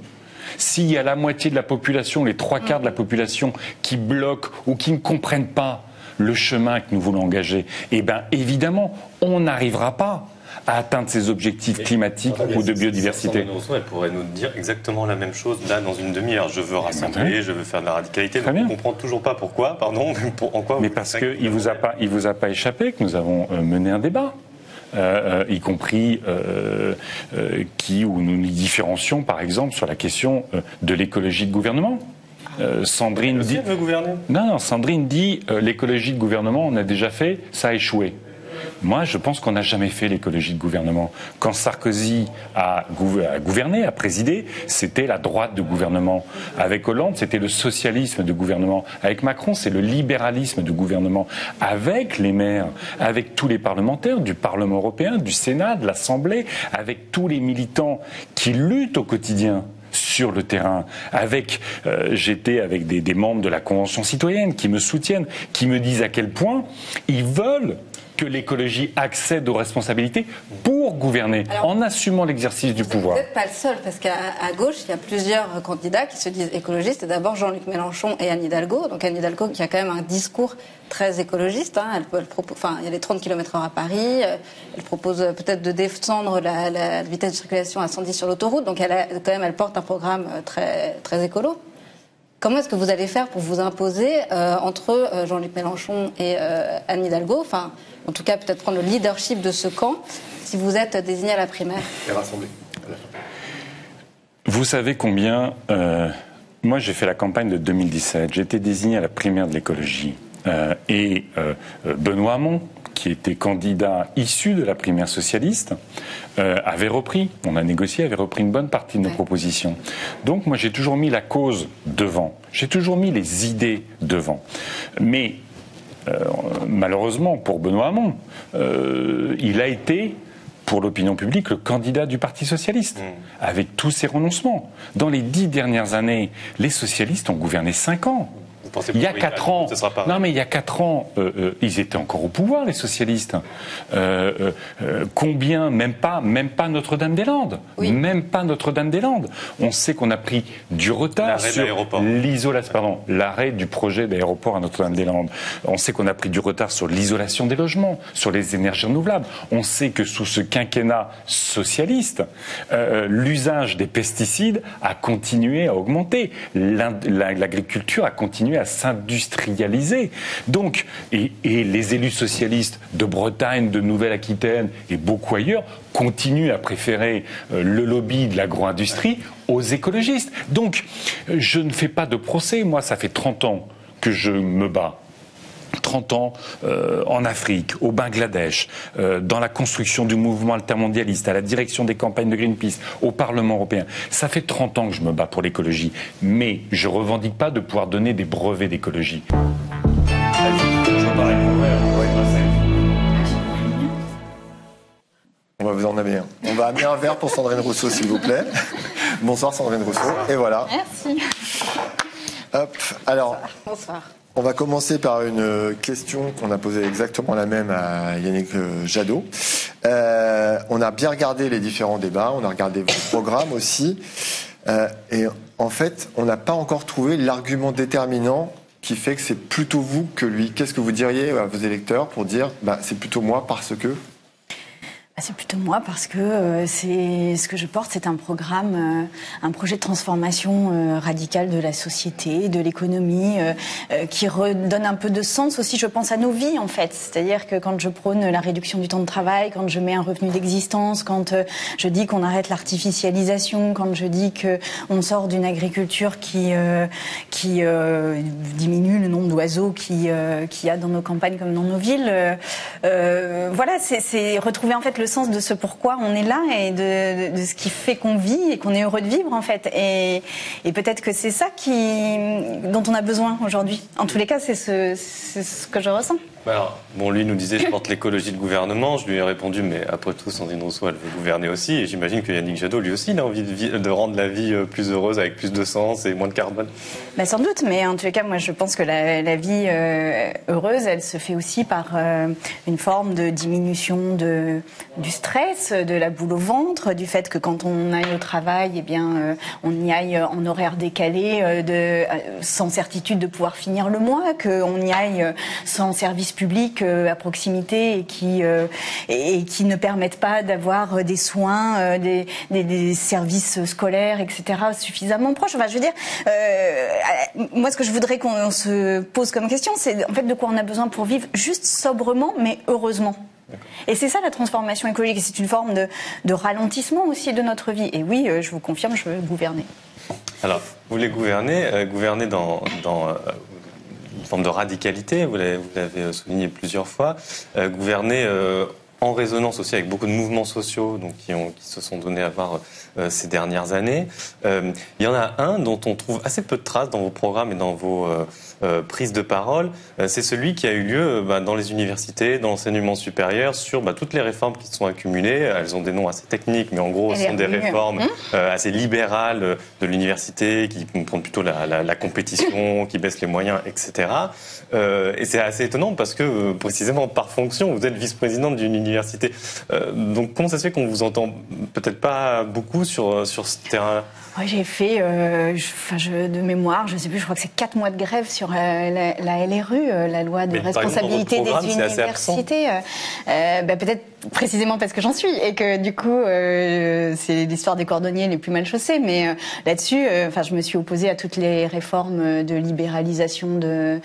s'il y a la moitié de la population, les 3 quarts de la population qui bloquent ou qui ne comprennent pas le chemin que nous voulons engager, eh bien évidemment, on n'arrivera pas à atteindre ces objectifs climatiques ou de biodiversité. Elle pourrait nous dire exactement la même chose là dans une demi-heure. Je veux rassembler, je veux faire de la radicalité. Donc on ne comprend toujours pas pourquoi, pardon, en quoi. Mais parce qu'il ne vous a pas échappé que nous avons mené un débat. Y compris où nous nous différencions, par exemple, sur la question de l'écologie de gouvernement. Sandrine dit. Elle veut gouverner. Non, Sandrine dit l'écologie de gouvernement, on a déjà fait, ça a échoué. Moi, je pense qu'on n'a jamais fait l'écologie de gouvernement. Quand Sarkozy a gouverné, a présidé, c'était la droite de gouvernement. Avec Hollande, c'était le socialisme de gouvernement. Avec Macron, c'est le libéralisme de gouvernement. Avec les maires, avec tous les parlementaires du Parlement européen, du Sénat, de l'Assemblée, avec tous les militants qui luttent au quotidien sur le terrain, j'étais avec des membres de la Convention citoyenne qui me soutiennent, qui me disent à quel point ils veulent que l'écologie accède aux responsabilités pour gouverner, en assumant l'exercice du pouvoir. Vous n'êtes pas le seul, parce qu'à gauche, il y a plusieurs candidats qui se disent écologistes. C'est d'abord Jean-Luc Mélenchon et Anne Hidalgo. Donc Anne Hidalgo qui a quand même un discours très écologiste. Il y a les 30 km/h à Paris. Elle propose peut-être de descendre la vitesse de circulation à 110 sur l'autoroute. Donc elle porte un programme très, très écolo. Comment est-ce que vous allez faire pour vous imposer entre Jean-Luc Mélenchon et Anne Hidalgo, en tout cas peut-être prendre le leadership de ce camp, si vous êtes désigné à la primaire? Et rassembler. Vous savez combien... moi, j'ai fait la campagne de 2017. J'ai été désigné à la primaire de l'écologie. Benoît Hamon, qui était candidat issu de la primaire socialiste, avait repris, on a négocié, avait repris une bonne partie de nos propositions. Donc moi j'ai toujours mis la cause devant, j'ai toujours mis les idées devant. Mais malheureusement pour Benoît Hamon, il a été, pour l'opinion publique, le candidat du Parti socialiste, avec tous ses renoncements. Dans les 10 dernières années, les socialistes ont gouverné 5 ans. Il y a 4 ans, non mais il y a 4 ans, ils étaient encore au pouvoir, les socialistes. Combien, même pas Notre-Dame-des-Landes, même pas Notre-Dame-des-Landes. On sait qu'on a pris du retard sur l'arrêt du projet d'aéroport à Notre-Dame-des-Landes. On sait qu'on a pris du retard sur l'isolation des logements, sur les énergies renouvelables. On sait que sous ce quinquennat socialiste, l'usage des pesticides a continué à augmenter. L'agriculture a continué à s'industrialiser. Donc, et les élus socialistes de Bretagne, de Nouvelle-Aquitaine et beaucoup ailleurs continuent à préférer le lobby de l'agro-industrie aux écologistes. Donc, je ne fais pas de procès. Moi, ça fait 30 ans que je me bats. 30 ans en Afrique, au Bangladesh, dans la construction du mouvement altermondialiste, à la direction des campagnes de Greenpeace, au Parlement européen. Ça fait 30 ans que je me bats pour l'écologie, mais je revendique pas de pouvoir donner des brevets d'écologie. On va vous en amener un. On va amener un verre pour Sandrine Rousseau, s'il vous plaît. Bonsoir Sandrine Rousseau. Et voilà. Merci. Hop, alors... Bonsoir. On va commencer par une question qu'on a posée exactement la même à Yannick Jadot. On a bien regardé les différents débats, on a regardé vos programmes aussi. Et en fait, on n'a pas encore trouvé l'argument déterminant qui fait que c'est plutôt vous que lui. Qu'est-ce que vous diriez à vos électeurs pour dire c'est plutôt moi parce que... C'est plutôt moi parce que c'est ce que je porte, c'est un programme, un projet de transformation radicale de la société, de l'économie, qui redonne un peu de sens aussi, je pense, à nos vies en fait. C'est-à-dire que quand je prône la réduction du temps de travail, quand je mets un revenu d'existence, quand je dis qu'on arrête l'artificialisation, quand je dis que on sort d'une agriculture qui diminue le nombre d'oiseaux qu'il y a dans nos campagnes comme dans nos villes, voilà, c'est retrouver en fait le sens de ce pourquoi on est là et de ce qui fait qu'on vit et qu'on est heureux de vivre en fait. Et peut-être que c'est ça dont on a besoin aujourd'hui. En tous les cas, c'est ce que je ressens. Alors, lui nous disait je porte l'écologie de gouvernement. Je lui ai répondu mais après tout, Sandrine Rousseau, elle veut gouverner aussi. Et j'imagine que Yannick Jadot, lui aussi, il a envie de rendre la vie plus heureuse avec plus de sens et moins de carbone. Sans doute, mais en tous les cas, moi je pense que la vie heureuse, elle se fait aussi par une forme de diminution du stress, de la boule au ventre, du fait que quand on aille au travail, on y aille en horaire décalé, sans certitude de pouvoir finir le mois, qu'on y aille sans service public à proximité et qui ne permettent pas d'avoir des soins, des services scolaires, etc. suffisamment proches. Enfin, je veux dire, moi, ce que je voudrais qu'on se pose comme question, c'est en fait de quoi on a besoin pour vivre juste sobrement, mais heureusement. Et c'est ça la transformation écologique. C'est une forme de ralentissement aussi de notre vie. Et oui, je vous confirme, je veux gouverner. Alors, vous voulez gouverner dans forme de radicalité, vous l'avez souligné plusieurs fois, gouverner en résonance aussi avec beaucoup de mouvements sociaux donc, qui se sont donnés à voir ces dernières années. Il y en a un dont on trouve assez peu de traces dans vos programmes et dans vos prises de parole. C'est celui qui a eu lieu dans les universités, dans l'enseignement supérieur, sur toutes les réformes qui se sont accumulées. Elles ont des noms assez techniques, mais en gros, ce sont des réformes assez libérales de l'université, qui prennent plutôt la compétition, qui baissent les moyens, etc. Et c'est assez étonnant parce que, précisément, par fonction, vous êtes vice-présidente d'une université. Donc, comment ça se fait qu'on vous entend peut-être pas beaucoup sur ce terrain-là? Ouais, j'ai fait, de mémoire, je sais plus, je crois que c'est 4 mois de grève sur la LRU, la loi de responsabilité des universités. Peut-être précisément parce que j'en suis et que du coup, c'est l'histoire des cordonniers les plus mal chaussés. Mais là-dessus, je me suis opposée à toutes les réformes de libéralisation de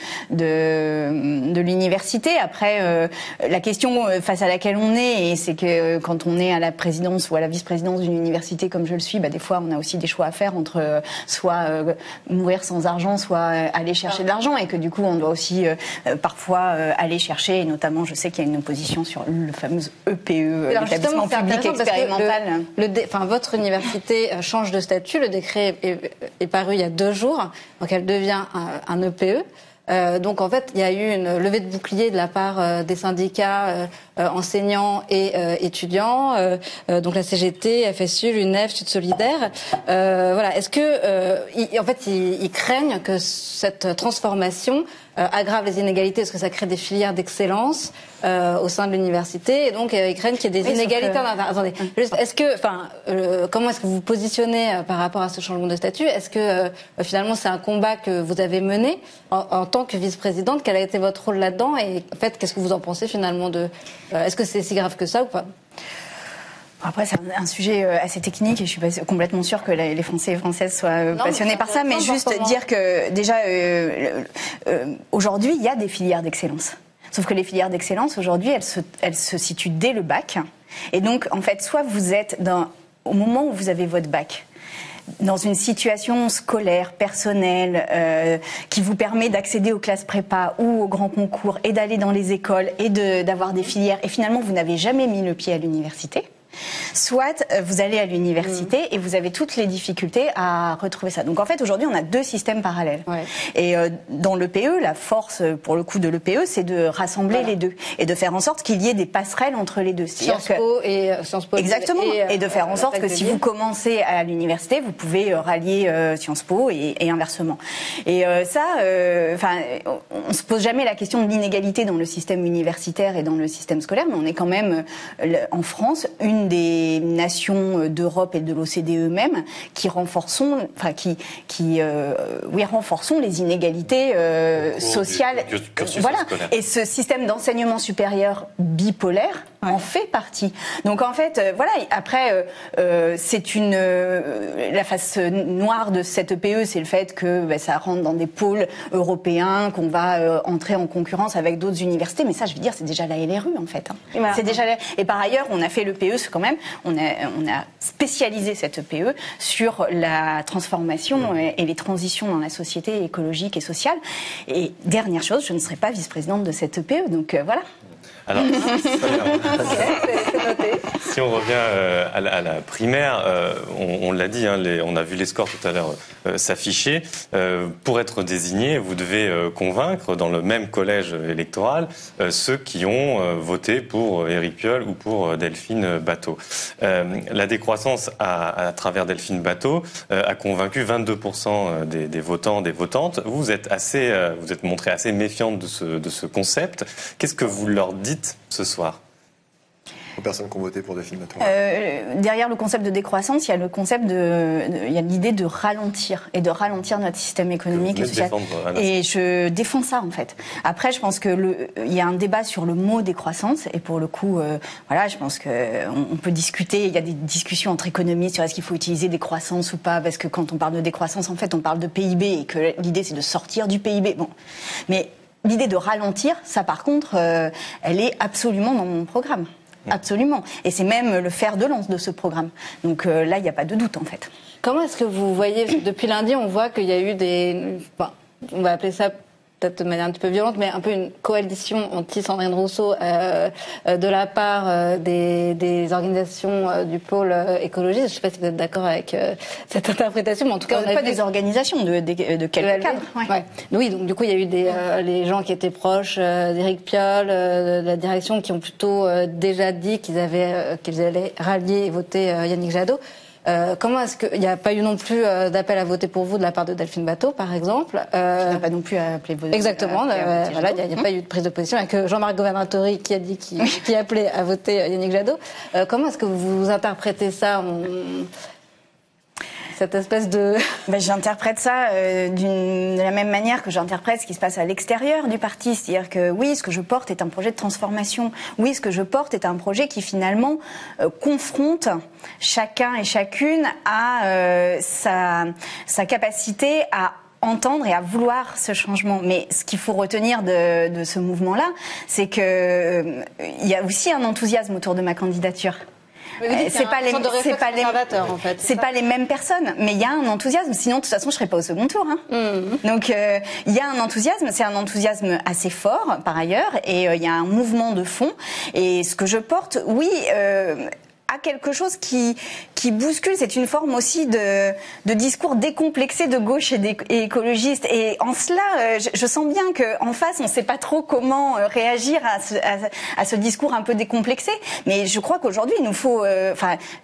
l'université. Après, la question face à laquelle on est, et c'est que quand on est à la présidence ou à la vice-présidence d'une université comme je le suis, des fois, on a aussi des choix à faire entre soit mourir sans argent, soit aller chercher de l'argent, et que du coup on doit aussi parfois aller chercher, et notamment je sais qu'il y a une opposition sur le fameux EPE, l'établissement public expérimental. Votre université change de statut, le décret est paru il y a 2 jours, donc elle devient un EPE. Donc en fait, il y a eu une levée de bouclier de la part des syndicats enseignants et étudiants, donc la CGT, FSU, l'UNEF, Sud Solidaire. Est-ce que, en fait, ils craignent que cette transformation aggrave les inégalités, parce que ça crée des filières d'excellence au sein de l'université, et donc ils craignent qu'il y ait des inégalités. Attendez, comment est-ce que vous vous positionnez par rapport à ce changement de statut? Est-ce que finalement c'est un combat que vous avez mené en tant que vice-présidente? Quel a été votre rôle là-dedans? Et en fait, qu'est-ce que vous en pensez finalement est-ce que c'est si grave que ça ou pas? Après, c'est un sujet assez technique et je suis pas complètement sûre que les Français et Françaises soient passionnés par ça, mais juste dire que déjà, aujourd'hui, il y a des filières d'excellence. Sauf que les filières d'excellence, aujourd'hui, elles se situent dès le bac. Et donc, en fait, soit vous êtes au moment où vous avez votre bac, dans une situation scolaire, personnelle, qui vous permet d'accéder aux classes prépa ou aux grands concours et d'aller dans les écoles et d'avoir des filières, et finalement vous n'avez jamais mis le pied à l'université. Soit vous allez à l'université et vous avez toutes les difficultés à retrouver ça. Donc en fait aujourd'hui on a 2 systèmes parallèles. Ouais. Et dans l'EPE, la force pour le coup de l'EPE, c'est de rassembler les deux et de faire en sorte qu'il y ait des passerelles entre les deux. Sciences Po et Sciences Po. Exactement. Et de faire en sorte que si vous commencez à l'université, vous pouvez rallier Sciences Po et inversement. Et on se pose jamais la question de l'inégalité dans le système universitaire et dans le système scolaire, mais on est quand même en France une des nations d'Europe et de l'OCDE même qui renforçons les inégalités sociales. Voilà. Et ce système d'enseignement supérieur bipolaire en fait partie. Donc en fait, Après, c'est la face noire de cette EPE, c'est le fait que ça rentre dans des pôles européens, qu'on va entrer en concurrence avec d'autres universités. Mais ça, je veux dire, c'est déjà la LRU en fait. C'est déjà Et par ailleurs, on a fait l'EPE quand même. On a spécialisé cette EPE sur la transformation et les transitions dans la société écologique et sociale. Et dernière chose, je ne serai pas vice-présidente de cette EPE. Donc voilà. Alors, si on revient à la primaire, on l'a dit, on a vu les scores tout à l'heure s'afficher. Pour être désigné, vous devez convaincre dans le même collège électoral ceux qui ont voté pour Éric Piolle ou pour Delphine Batho. La décroissance à travers Delphine Batho a convaincu 22% des votants, des votantes. Vous êtes montré assez méfiante de ce concept. Qu'est-ce que vous leur dites ce soir aux personnes qui ont voté pour Delphine Batho? Derrière le concept de décroissance, il y a l'idée de ralentir et de ralentir notre système économique et social. Et je défends ça en fait. Après, je pense que il y a un débat sur le mot décroissance et pour le coup, je pense que on peut discuter. Il y a des discussions entre économistes sur est-ce qu'il faut utiliser décroissance ou pas, parce que quand on parle de décroissance, en fait, on parle de PIB et que l'idée c'est de sortir du PIB. Bon, mais l'idée de ralentir, ça par contre, elle est absolument dans mon programme. Absolument. Et c'est même le fer de lance de ce programme. Donc là, il n'y a pas de doute en fait. Comment est-ce que vous voyez, depuis lundi, on voit qu'il y a eu on va appeler ça peut-être de manière un petit peu violente, mais un peu une coalition anti-Sandrine Rousseau de la part des organisations du pôle écologiste. Je ne sais pas si vous êtes d'accord avec cette interprétation, mais en tout cas... pas des organisations, de quelques cadres. Ouais. Oui, donc du coup, il y a eu les gens qui étaient proches d'Éric Piolle, de la direction, qui ont plutôt déjà dit qu'ils allaient rallier et voter Yannick Jadot. Comment est-ce qu'il n'y a pas eu non plus d'appel à voter pour vous de la part de Delphine Batho, par exemple Qui n'a pas non plus appelé voter. Exactement. Voilà, il n'y a pas eu de prise de position. Il n'y a que Jean-Marc Governatori qui a dit qui appelait à voter Yannick Jadot. Comment est-ce que vous interprétez ça, cette espèce de... J'interprète ça de la même manière que j'interprète ce qui se passe à l'extérieur du parti. C'est-à-dire que oui, ce que je porte est un projet de transformation. Oui, ce que je porte est un projet qui finalement confronte chacun et chacune à sa capacité à entendre et à vouloir ce changement. Mais ce qu'il faut retenir de ce mouvement-là, c'est que il y a aussi un enthousiasme autour de ma candidature. C'est pas les mêmes personnes, mais il y a un enthousiasme. Sinon, de toute façon, je serais pas au second tour. Donc, il y a un enthousiasme. C'est un enthousiasme assez fort, par ailleurs, et il y a un mouvement de fond. Et ce que je porte, oui, a quelque chose qui bouscule. C'est une forme aussi de discours décomplexé de gauche et écologiste. Et en cela, je sens bien qu'en face, on ne sait pas trop comment réagir à ce discours un peu décomplexé. Mais je crois qu'aujourd'hui, il nous faut...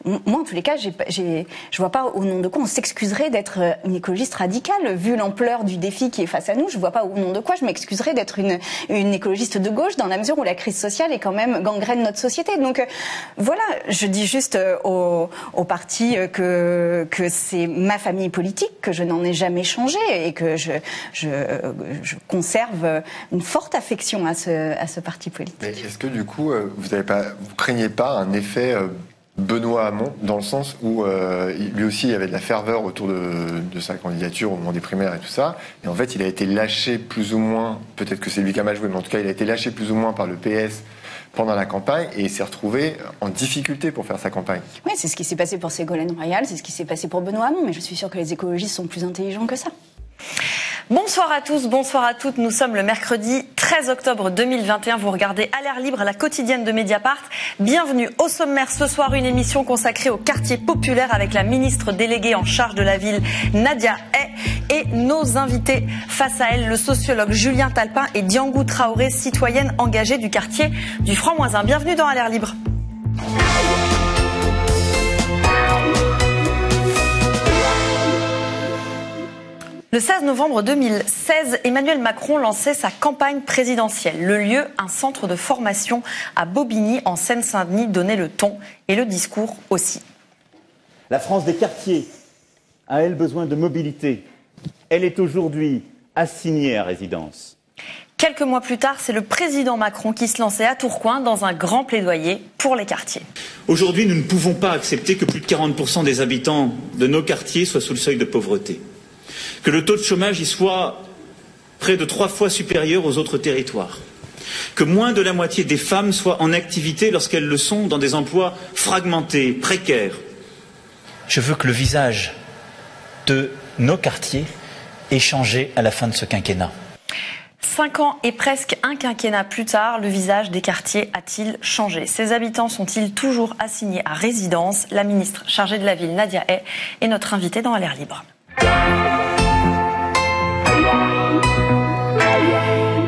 moi, en tous les cas, je vois pas au nom de quoi on s'excuserait d'être une écologiste radicale. Vu l'ampleur du défi qui est face à nous, je vois pas au nom de quoi je m'excuserais d'être une écologiste de gauche, dans la mesure où la crise sociale est quand même gangrène notre société. Donc voilà, je dis juste au parti que c'est ma famille politique, que je n'en ai jamais changé et que je conserve une forte affection à ce parti politique. Mais est-ce que du coup, vous craignez pas un effet Benoît Hamon, dans le sens où lui aussi il y avait de la ferveur autour de sa candidature au moment des primaires et tout ça, et en fait il a été lâché plus ou moins, peut-être que c'est lui qui a mal joué, mais en tout cas il a été lâché plus ou moins par le PS pendant la campagne, et il s'est retrouvé en difficulté pour faire sa campagne. Oui, c'est ce qui s'est passé pour Ségolène Royal, c'est ce qui s'est passé pour Benoît Hamon, mais je suis sûre que les écologistes sont plus intelligents que ça. Bonsoir à tous, bonsoir à toutes. Nous sommes le mercredi 13 octobre 2021. Vous regardez À l'air libre, la quotidienne de Mediapart. Bienvenue au sommaire ce soir, une émission consacrée au quartier populaire avec la ministre déléguée en charge de la ville, Nadia Hay, et nos invités face à elle, le sociologue Julien Talpin et Diangou Traoré, citoyenne engagée du quartier du Franc-Moisin. Bienvenue dans À l'air libre. Le 16 novembre 2016, Emmanuel Macron lançait sa campagne présidentielle. Le lieu, un centre de formation à Bobigny, en Seine-Saint-Denis, donnait le ton et le discours aussi. La France des quartiers a, elle, besoin de mobilité. Elle est aujourd'hui assignée à résidence. Quelques mois plus tard, c'est le président Macron qui se lançait à Tourcoing dans un grand plaidoyer pour les quartiers. Aujourd'hui, nous ne pouvons pas accepter que plus de 40% des habitants de nos quartiers soient sous le seuil de pauvreté. Que le taux de chômage y soit près de 3 fois supérieur aux autres territoires. Que moins de la moitié des femmes soient en activité lorsqu'elles le sont dans des emplois fragmentés, précaires. Je veux que le visage de nos quartiers ait changé à la fin de ce quinquennat. 5 ans et presque un quinquennat plus tard, le visage des quartiers a-t-il changé? Ses habitants sont-ils toujours assignés à résidence? La ministre chargée de la ville, Nadia Hay, est notre invitée dans À l'air libre.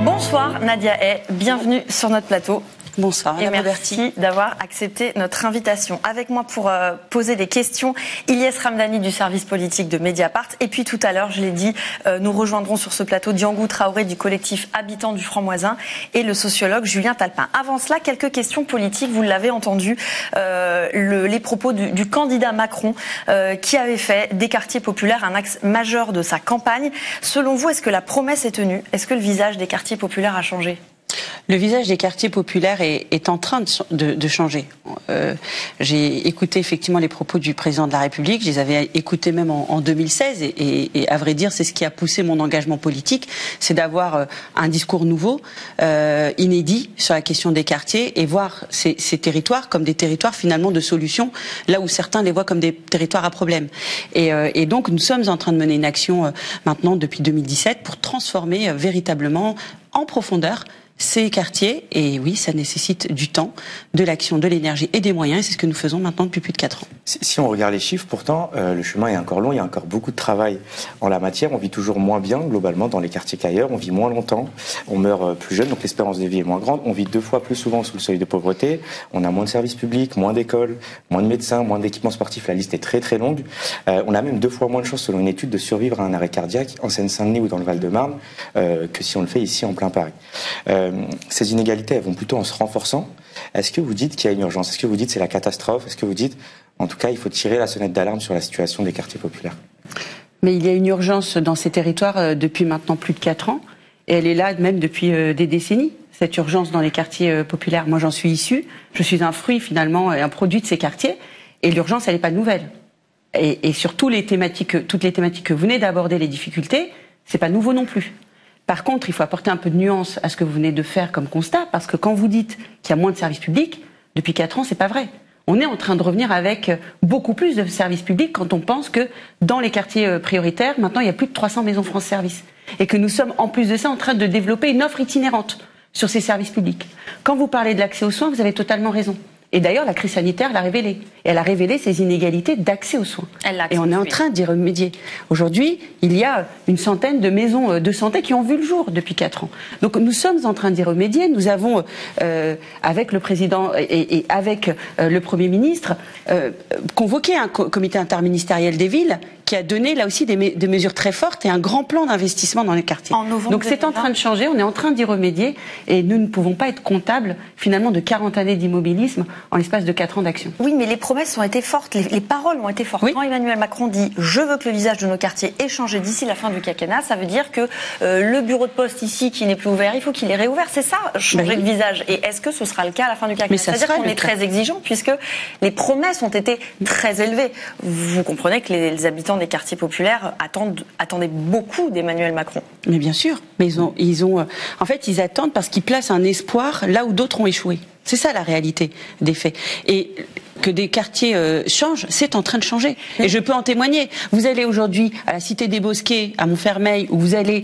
Bonsoir Nadia Hay, bienvenue sur notre plateau. Bonsoir. Et merci d'avoir accepté notre invitation. Avec moi pour poser des questions, Ilyes Ramdani du service politique de Mediapart. Et puis tout à l'heure, je l'ai dit, nous rejoindrons sur ce plateau Diangou Traoré du collectif Habitants du Franc-Moisin et le sociologue Julien Talpin. Avant cela, quelques questions politiques. Vous l'avez entendu, les propos du candidat Macron qui avait fait des quartiers populaires un axe majeur de sa campagne. Selon vous, est-ce que la promesse est tenue? Est-ce que le visage des quartiers populaires a changé? Le visage des quartiers populaires est en train de changer. J'ai écouté effectivement les propos du président de la République, je les avais écoutés même en 2016 et à vrai dire c'est ce qui a poussé mon engagement politique, c'est d'avoir un discours nouveau, inédit sur la question des quartiers et voir ces territoires comme des territoires finalement de solutions, là où certains les voient comme des territoires à problème. Et donc nous sommes en train de mener une action maintenant depuis 2017 pour transformer véritablement en profondeur ces quartiers, et oui, ça nécessite du temps, de l'action, de l'énergie et des moyens, et c'est ce que nous faisons maintenant depuis plus de 4 ans. Si on regarde les chiffres, pourtant, le chemin est encore long, il y a encore beaucoup de travail en la matière, on vit toujours moins bien, globalement, dans les quartiers qu'ailleurs, on vit moins longtemps, on meurt plus jeune, donc l'espérance de vie est moins grande, on vit 2 fois plus souvent sous le seuil de pauvreté, on a moins de services publics, moins d'écoles, moins de médecins, moins d'équipements sportifs, la liste est très très longue, on a même 2 fois moins de chances, selon une étude, de survivre à un arrêt cardiaque en Seine-Saint-Denis ou dans le Val-de-Marne, que si on le fait ici en plein Paris. Ces inégalités, elles vont plutôt en se renforçant. Est-ce que vous dites qu'il y a une urgence? Est-ce que vous dites c'est la catastrophe? Est-ce que vous dites, en tout cas, il faut tirer la sonnette d'alarme sur la situation des quartiers populaires? Mais il y a une urgence dans ces territoires depuis maintenant plus de 4 ans, et elle est là même depuis des décennies, cette urgence dans les quartiers populaires. Moi, j'en suis issue, je suis un fruit finalement, un produit de ces quartiers, et l'urgence, elle n'est pas nouvelle. Et sur toutes les thématiques que vous venez d'aborder, les difficultés, c'est pas nouveau non plus. Par contre, il faut apporter un peu de nuance à ce que vous venez de faire comme constat, parce que quand vous dites qu'il y a moins de services publics, depuis 4 ans, c'est pas vrai. On est en train de revenir avec beaucoup plus de services publics quand on pense que dans les quartiers prioritaires, maintenant, il y a plus de 300 maisons France Service. Et que nous sommes, en plus de ça, en train de développer une offre itinérante sur ces services publics. Quand vous parlez de l'accès aux soins, vous avez totalement raison. Et d'ailleurs, la crise sanitaire l'a révélé. Et elle a révélé ces inégalités d'accès aux soins. Et on est en train d'y remédier. Aujourd'hui, il y a une centaine de maisons de santé qui ont vu le jour depuis 4 ans. Donc nous sommes en train d'y remédier. Nous avons, avec le président et avec le Premier ministre, convoqué un comité interministériel des villes qui a donné là aussi des mesures très fortes et un grand plan d'investissement dans les quartiers. Donc c'est en train de changer, on est en train d'y remédier et nous ne pouvons pas être comptables finalement de 40 années d'immobilisme en l'espace de 4 ans d'action. Oui, mais les promesses ont été fortes, les paroles ont été fortes. Oui. Quand Emmanuel Macron dit « je veux que le visage de nos quartiers ait changé d'ici la fin du quinquennat », ça veut dire que le bureau de poste ici qui n'est plus ouvert, il faut qu'il est réouvert. C'est ça, changer de visage. Et est-ce que ce sera le cas à la fin du quinquennat? C'est-à-dire qu'on est très exigeant puisque les promesses ont été très élevées. Vous comprenez que les habitants des quartiers populaires attendaient beaucoup d'Emmanuel Macron. Mais bien sûr, mais en fait, ils attendent parce qu'ils placent un espoir là où d'autres ont échoué. C'est ça la réalité des faits. Et que des quartiers changent, c'est en train de changer. Et je peux en témoigner. Vous allez aujourd'hui à la Cité des Bosquets, à Montfermeil, ou vous allez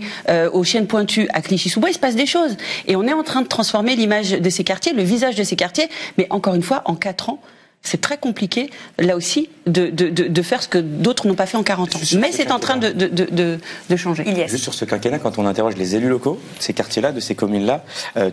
aux Chênes Pointus, à Clichy-sous-Bois, il se passe des choses. Et on est en train de transformer l'image de ces quartiers, le visage de ces quartiers. Mais encore une fois, en 4 ans, c'est très compliqué, là aussi, de faire ce que d'autres n'ont pas fait en 40 ans. Mais c'est en train de changer. Juste sur ce quinquennat, quand on interroge les élus locaux, ces quartiers-là, de ces communes-là,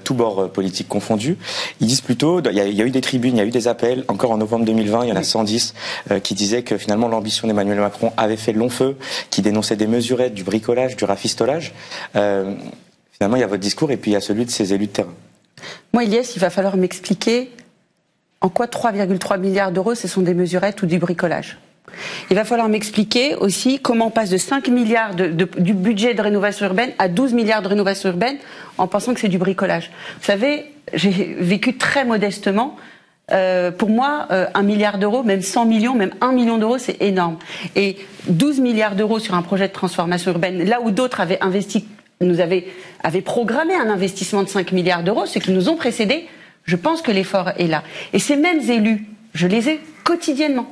tous bords politiques confondus, ils disent plutôt, il y a eu des tribunes, il y a eu des appels, encore en novembre 2020, il y en a 110, qui disaient que finalement l'ambition d'Emmanuel Macron avait fait long feu, qui dénonçaient des mesurettes, du bricolage, du rafistolage. Finalement, il y a votre discours et puis il y a celui de ces élus de terrain. Moi, Ilyes, il va falloir m'expliquer en quoi 3,3 milliards d'euros, ce sont des mesurettes ou du bricolage. Il va falloir m'expliquer aussi comment on passe de 5 milliards du budget de rénovation urbaine à 12 milliards de rénovation urbaine en pensant que c'est du bricolage. Vous savez, j'ai vécu très modestement. Pour moi, 1 milliard d'euros, même 100 millions, même 1 million d'euros, c'est énorme. Et 12 milliards d'euros sur un projet de transformation urbaine, là où d'autres avaient investi, avaient programmé un investissement de 5 milliards d'euros, ceux qui nous ont précédés, je pense que l'effort est là. Et ces mêmes élus, je les ai quotidiennement,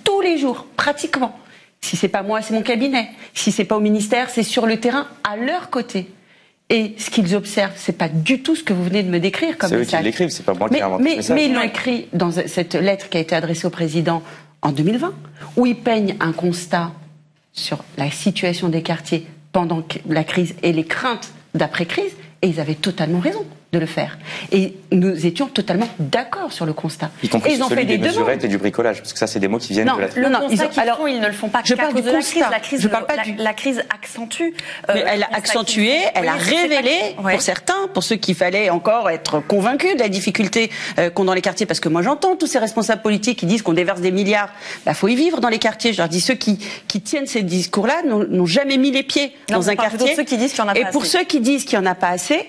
tous les jours, pratiquement. Si c'est pas moi, c'est mon cabinet. Si c'est pas au ministère, c'est sur le terrain, à leur côté. Et ce qu'ils observent, c'est pas du tout ce que vous venez de me décrire comme message. C'est eux qui l'écrivent, c'est pas moi qui ai inventé ce message. Mais ils l'ont écrit dans cette lettre qui a été adressée au président en 2020, où ils peignent un constat sur la situation des quartiers pendant la crise et les craintes d'après-crise, et ils avaient totalement raison de le faire. Et nous étions totalement d'accord sur le constat. Y compris sur celui des mesurettes et du bricolage, parce que ça, c'est des mots qui viennent de la... Le constat qu'ils font, ils ne le font pas je parle du constat. La crise accentue. Mais elle a accentué, elle a révélé, pour certains, pour ceux qu'il fallait encore être convaincus de la difficulté qu'ont dans les quartiers, parce que moi j'entends tous ces responsables politiques qui disent qu'on déverse des milliards. Bah, faut y vivre dans les quartiers. Je leur dis, ceux qui tiennent ces discours-là n'ont jamais mis les pieds dans un quartier. Ceux qui disent qu'il y en a pas et pour ceux qui disent qu'il n'y en a pas assez,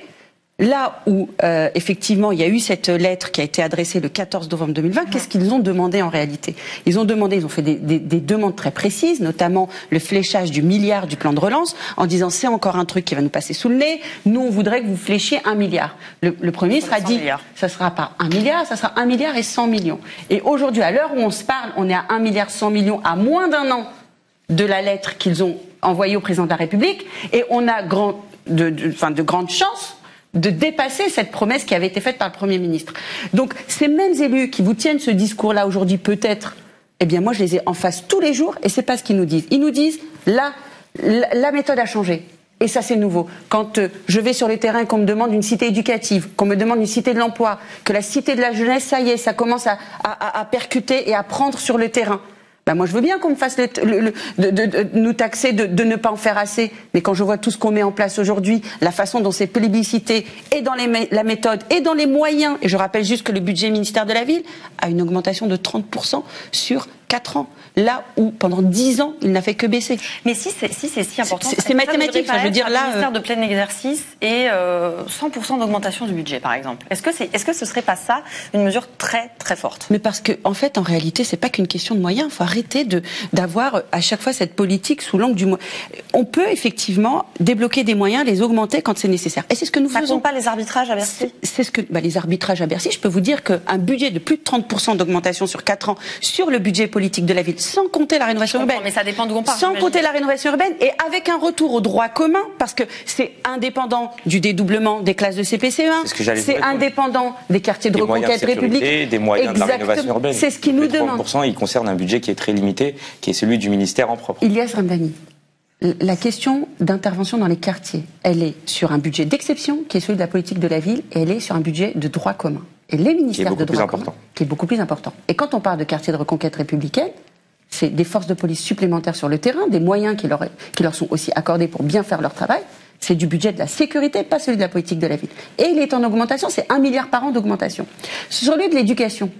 là où effectivement il y a eu cette lettre qui a été adressée le 14 novembre 2020, qu'est-ce qu'ils ont demandé en réalité? Ils ont fait des demandes très précises, notamment le fléchage du milliard du plan de relance, en disant c'est encore un truc qui va nous passer sous le nez, nous on voudrait que vous fléchiez 1 milliard. Le Premier ministre a dit ça sera pas 1 milliard, ça sera 1 milliard et 100 millions. Et aujourd'hui, à l'heure où on se parle, on est à 1 milliard 100 millions à moins d'un an de la lettre qu'ils ont envoyée au président de la République, et on a de grandes chances de dépasser cette promesse qui avait été faite par le Premier ministre. Donc, ces mêmes élus qui vous tiennent ce discours-là aujourd'hui, peut-être, eh bien, moi, je les ai en face tous les jours, et c'est pas ce qu'ils nous disent. Ils nous disent, là, la méthode a changé. Et ça, c'est nouveau. Quand je vais sur le terrain, qu'on me demande une cité éducative, qu'on me demande une cité de l'emploi, que la cité de la jeunesse, ça y est, ça commence à percuter et à prendre sur le terrain. Ben moi, je veux bien qu'on me fasse nous taxer de ne pas en faire assez. Mais quand je vois tout ce qu'on met en place aujourd'hui, la façon dont c'est plébiscité, et dans la méthode, et dans les moyens, et je rappelle juste que le budget ministère de la Ville a une augmentation de 30% sur 4 ans. Là où, pendant 10 ans, il n'a fait que baisser. Mais si c'est si important... C'est mathématique, je veux dire là... Un ministère de plein exercice et 100% d'augmentation du budget, par exemple. Est-ce que ce serait pas ça, une mesure très, très forte? Mais parce que, en fait, en réalité, c'est pas qu'une question de moyens. Il faut arrêter d'avoir à chaque fois cette politique sous l'angle du moyen. On peut, effectivement, débloquer des moyens, les augmenter quand c'est nécessaire. Et c'est ce que nous faisons. Ça compte pas les arbitrages à Bercy? C'est ce que... les arbitrages à Bercy, je peux vous dire qu'un budget de plus de 30% d'augmentation sur 4 ans sur le budget politique de la ville, sans compter la rénovation urbaine. Mais ça dépend d'où on parle. Sans compter la rénovation urbaine et avec un retour au droit commun, parce que c'est indépendant du dédoublement des classes de CP-CE1, c'est indépendant des quartiers de reconquête république, des moyens de la rénovation urbaine. C'est ce qu'ils nous demandent. 30%, il concerne un budget qui est très limité, qui est celui du ministère en propre. Ilyes Ramdani, la question d'intervention dans les quartiers, elle est sur un budget d'exception, qui est celui de la politique de la ville, et elle est sur un budget de droit commun. Et les ministères de droit commun, qui est beaucoup plus important. Et quand on parle de quartiers de reconquête républicaine, c'est des forces de police supplémentaires sur le terrain, des moyens qui leur sont aussi accordés pour bien faire leur travail. C'est du budget de la sécurité, pas celui de la politique de la ville. Et il est en augmentation, c'est 1 milliard par an d'augmentation. Sur celui de l'éducation,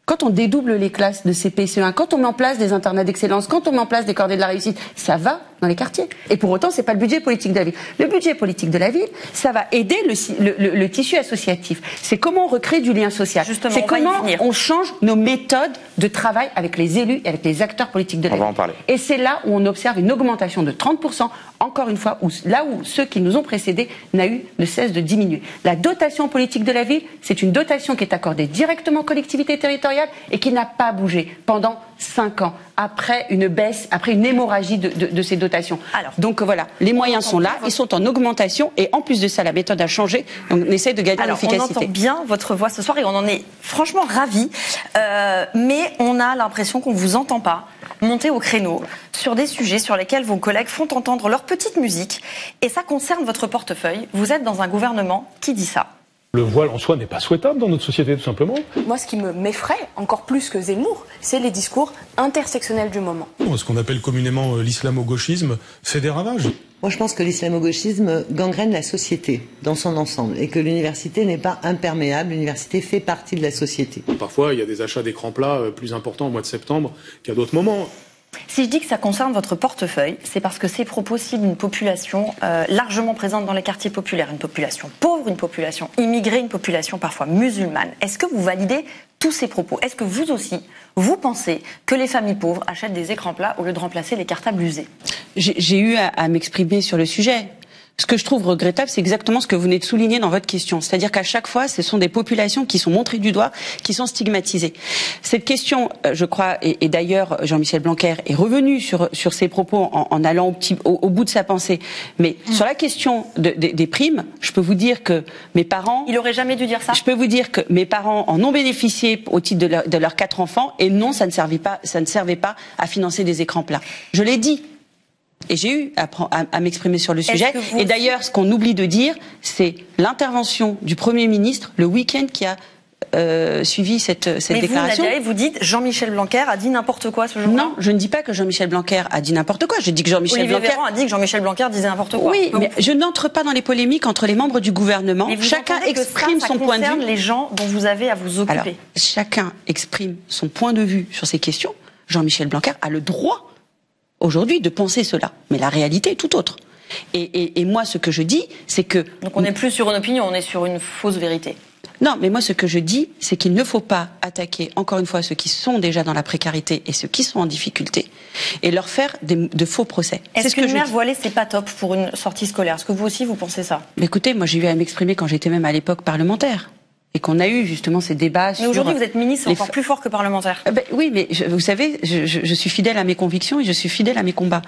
quand on dédouble les classes de CP-CE1, quand on met en place des internats d'excellence, quand on met en place des cordées de la réussite, ça va dans les quartiers. Et pour autant, c'est pas le budget politique de la ville. Le budget politique de la ville, ça va aider le tissu associatif. C'est comment on recrée du lien social. C'est comment on change nos méthodes de travail avec les élus et avec les acteurs politiques de la ville. On va en parler. Et c'est là où on observe une augmentation de 30%, encore une fois, là où ceux qui nous ont précédés ne cessent de diminuer. La dotation politique de la ville, c'est une dotation qui est accordée directement aux collectivités territoriales et qui n'a pas bougé pendant 5 ans, après une baisse, après une hémorragie de ces dotations. Donc voilà, les moyens sont là, ils sont en augmentation, et en plus de ça, la méthode a changé, donc on essaie de gagner en efficacité. On entend bien votre voix ce soir et on en est franchement ravis, mais on a l'impression qu'on ne vous entend pas monter au créneau sur des sujets sur lesquels vos collègues font entendre leur petite musique, et ça concerne votre portefeuille. Vous êtes dans un gouvernement qui dit ça. Le voile en soi n'est pas souhaitable dans notre société, tout simplement. Moi, ce qui m'effraie, encore plus que Zemmour, c'est les discours intersectionnels du moment. Ce qu'on appelle communément l'islamo-gauchisme fait des ravages. Moi, je pense que l'islamo-gauchisme gangrène la société dans son ensemble et que l'université n'est pas imperméable, l'université fait partie de la société. Parfois, il y a des achats d'écrans plats plus importants au mois de septembre qu'à d'autres moments. Si je dis que ça concerne votre portefeuille, c'est parce que ces propos ciblent une population largement présente dans les quartiers populaires, une population pauvre, une population immigrée, une population parfois musulmane. Est-ce que vous validez tous ces propos? Est-ce que vous aussi, vous pensez que les familles pauvres achètent des écrans plats au lieu de remplacer les cartables usés? J'ai eu à m'exprimer sur le sujet. Ce que je trouve regrettable, c'est exactement ce que vous venez de souligner dans votre question. C'est-à-dire qu'à chaque fois, ce sont des populations qui sont montrées du doigt, qui sont stigmatisées. Cette question, je crois, et d'ailleurs Jean-Michel Blanquer est revenu sur ses propos en allant au bout de sa pensée. Mais sur la question des primes, je peux vous dire que mes parents... Il aurait jamais dû dire ça. Je peux vous dire que mes parents en ont bénéficié au titre de leurs 4 enfants, et non, ça ne servait pas à financer des écrans plats. Je l'ai dit. Et j'ai eu à m'exprimer sur le sujet. Et d'ailleurs, ce qu'on oublie de dire, c'est l'intervention du Premier ministre le week-end qui a suivi cette déclaration. Mais vous dites Jean-Michel Blanquer a dit n'importe quoi ce jour-là. Non, je ne dis pas que Jean-Michel Blanquer a dit n'importe quoi. Je dis que Jean-Michel Blanquer a dit que Jean-Michel Blanquer disait n'importe quoi. Oui, mais je n'entre pas dans les polémiques entre les membres du gouvernement. Chacun exprime son point de vue. Les gens dont vous avez à vous occuper. Alors, chacun exprime son point de vue sur ces questions. Jean-Michel Blanquer a le droit aujourd'hui de penser cela. Mais la réalité est tout autre. Et moi, ce que je dis, c'est que... Donc on n'est plus sur une opinion, on est sur une fausse vérité. Non, mais moi, ce que je dis, c'est qu'il ne faut pas attaquer, encore une fois, ceux qui sont déjà dans la précarité et ceux qui sont en difficulté, et leur faire de faux procès. Est-ce qu'une mère voilée, c'est pas top pour une sortie scolaire? Est-ce que vous aussi, vous pensez ça? Mais écoutez, moi, j'ai eu à m'exprimer quand j'étais même à l'époque parlementaire. Et qu'on a eu justement ces débats sur... Mais aujourd'hui, vous êtes ministre, c'est encore plus fort que parlementaire. Oui, mais vous savez, je suis fidèle à mes convictions et je suis fidèle à mes combats.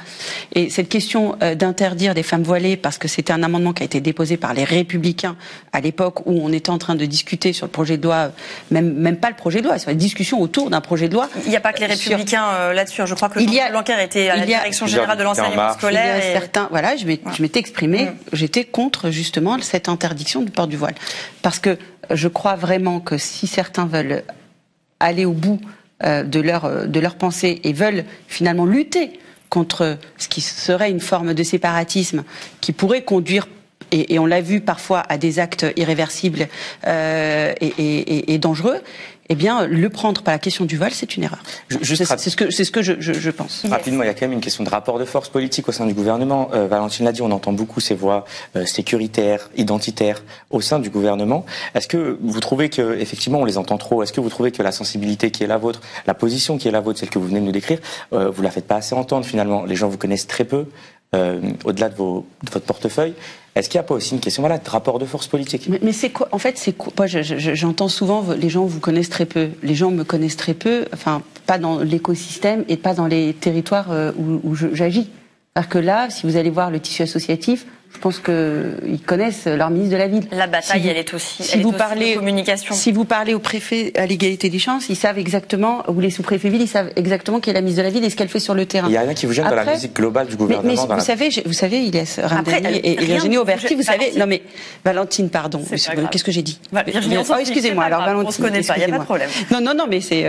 Et cette question d'interdire des femmes voilées, parce que c'était un amendement qui a été déposé par les Républicains à l'époque où on était en train de discuter sur le projet de loi, même pas le projet de loi, sur la discussion autour d'un projet de loi. Il n'y a pas que les Républicains là-dessus. Je crois que Jean-Michel Blanquer était à la direction générale de l'enseignement scolaire. Certains, voilà, je m'étais exprimée, j'étais contre justement cette interdiction du port du voile, parce que je crois vraiment que si certains veulent aller au bout de leur pensée et veulent finalement lutter contre ce qui serait une forme de séparatisme qui pourrait conduire, et on l'a vu parfois, à des actes irréversibles et dangereux, eh bien, le prendre par la question du voile, c'est une erreur. C'est ce que je pense. Rapidement, il y a quand même une question de rapport de force politique au sein du gouvernement. Valentine l'a dit, on entend beaucoup ces voix sécuritaires, identitaires au sein du gouvernement. Est-ce que vous trouvez que, effectivement, on les entend trop? Est-ce que vous trouvez que la sensibilité qui est la vôtre, la position qui est la vôtre, celle que vous venez de nous décrire, vous la faites pas assez entendre finalement? Les gens vous connaissent très peu, au-delà de votre portefeuille. Est-ce qu'il n'y a pas aussi une question de rapport de force politique? Mais c'est quoi? En fait, c'est quoi? Moi, j'entends souvent, les gens vous connaissent très peu. Les gens me connaissent très peu, enfin, pas dans l'écosystème et pas dans les territoires où j'agis. C'est-à-dire que là, si vous allez voir le tissu associatif, je pense qu'ils connaissent leur ministre de la Ville. La bataille, elle est aussi, communication. Si vous parlez au préfet à l'égalité des chances, ils savent exactement, ou les sous-préfets villes, ils savent exactement qui est la ministre de la Ville et ce qu'elle fait sur le terrain. Il y a rien qui vous gêne dans la musique globale du gouvernement. Mais vous savez, Ilyes Ramdani et Virginie Auberti, vous savez, non mais, Valentine, pardon, qu'est-ce que j'ai dit? Excusez-moi, alors Valentine. On se connaît pas, il n'y a pas de problème. Non, mais c'est,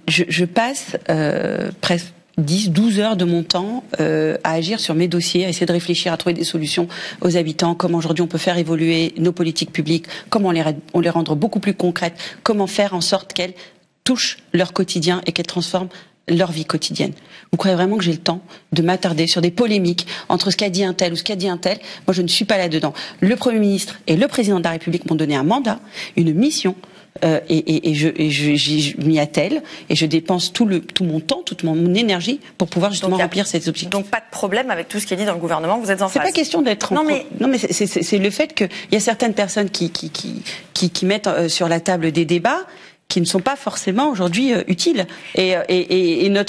je passe, presque 10-12 heures de mon temps à agir sur mes dossiers, à essayer de réfléchir, à trouver des solutions aux habitants, comment aujourd'hui on peut faire évoluer nos politiques publiques, comment on les rendre beaucoup plus concrètes, comment faire en sorte qu'elles touchent leur quotidien et qu'elles transforment leur vie quotidienne. Vous croyez vraiment que j'ai le temps de m'attarder sur des polémiques entre ce qu'a dit un tel ou ce qu'a dit un tel? Moi, je ne suis pas là-dedans. Le Premier ministre et le Président de la République m'ont donné un mandat, une mission, et je m'y attelle et je dépense tout mon temps, toute mon énergie pour pouvoir justement remplir ces objectifs. Donc pas de problème avec tout ce qui est dit dans le gouvernement, vous êtes en phase. C'est pas question d'être non mais c'est le fait qu'il y a certaines personnes qui mettent sur la table des débats qui ne sont pas forcément aujourd'hui utiles. Et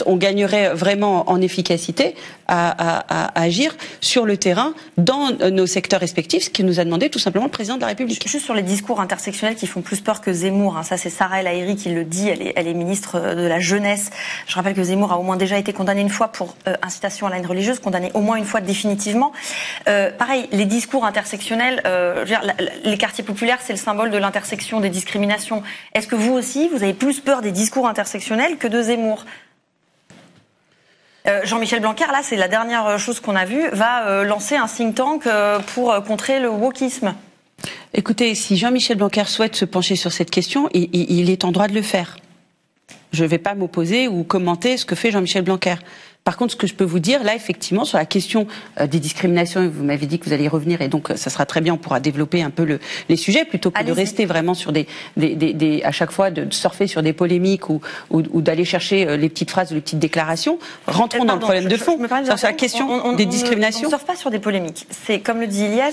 on gagnerait vraiment en efficacité à agir sur le terrain dans nos secteurs respectifs, ce que nous a demandé tout simplement le président de la République. Juste sur les discours intersectionnels qui font plus peur que Zemmour, ça c'est Sarah El Haïry qui le dit, elle est ministre de la Jeunesse. Je rappelle que Zemmour a au moins déjà été condamné une fois pour incitation à la haine religieuse, condamné au moins une fois définitivement. Pareil, les discours intersectionnels, les quartiers populaires, c'est le symbole de l'intersection des discriminations. Est-ce que vous aussi, vous avez plus peur des discours intersectionnels que de Zemmour? Jean-Michel Blanquer, là, c'est la dernière chose qu'on a vue, va lancer un think tank pour contrer le wokisme. Écoutez, si Jean-Michel Blanquer souhaite se pencher sur cette question, il est en droit de le faire. Je ne vais pas m'opposer ou commenter ce que fait Jean-Michel Blanquer. Par contre, ce que je peux vous dire, là, effectivement, sur la question des discriminations, vous m'avez dit que vous alliez y revenir, et donc ça sera très bien, on pourra développer un peu les sujets, plutôt que de rester vraiment sur à chaque fois, de surfer sur des polémiques ou d'aller chercher les petites phrases ou les petites déclarations. Rentrons dans le problème de fond, sur la question des discriminations. On ne surfe pas sur des polémiques. C'est, comme le dit Ilyes,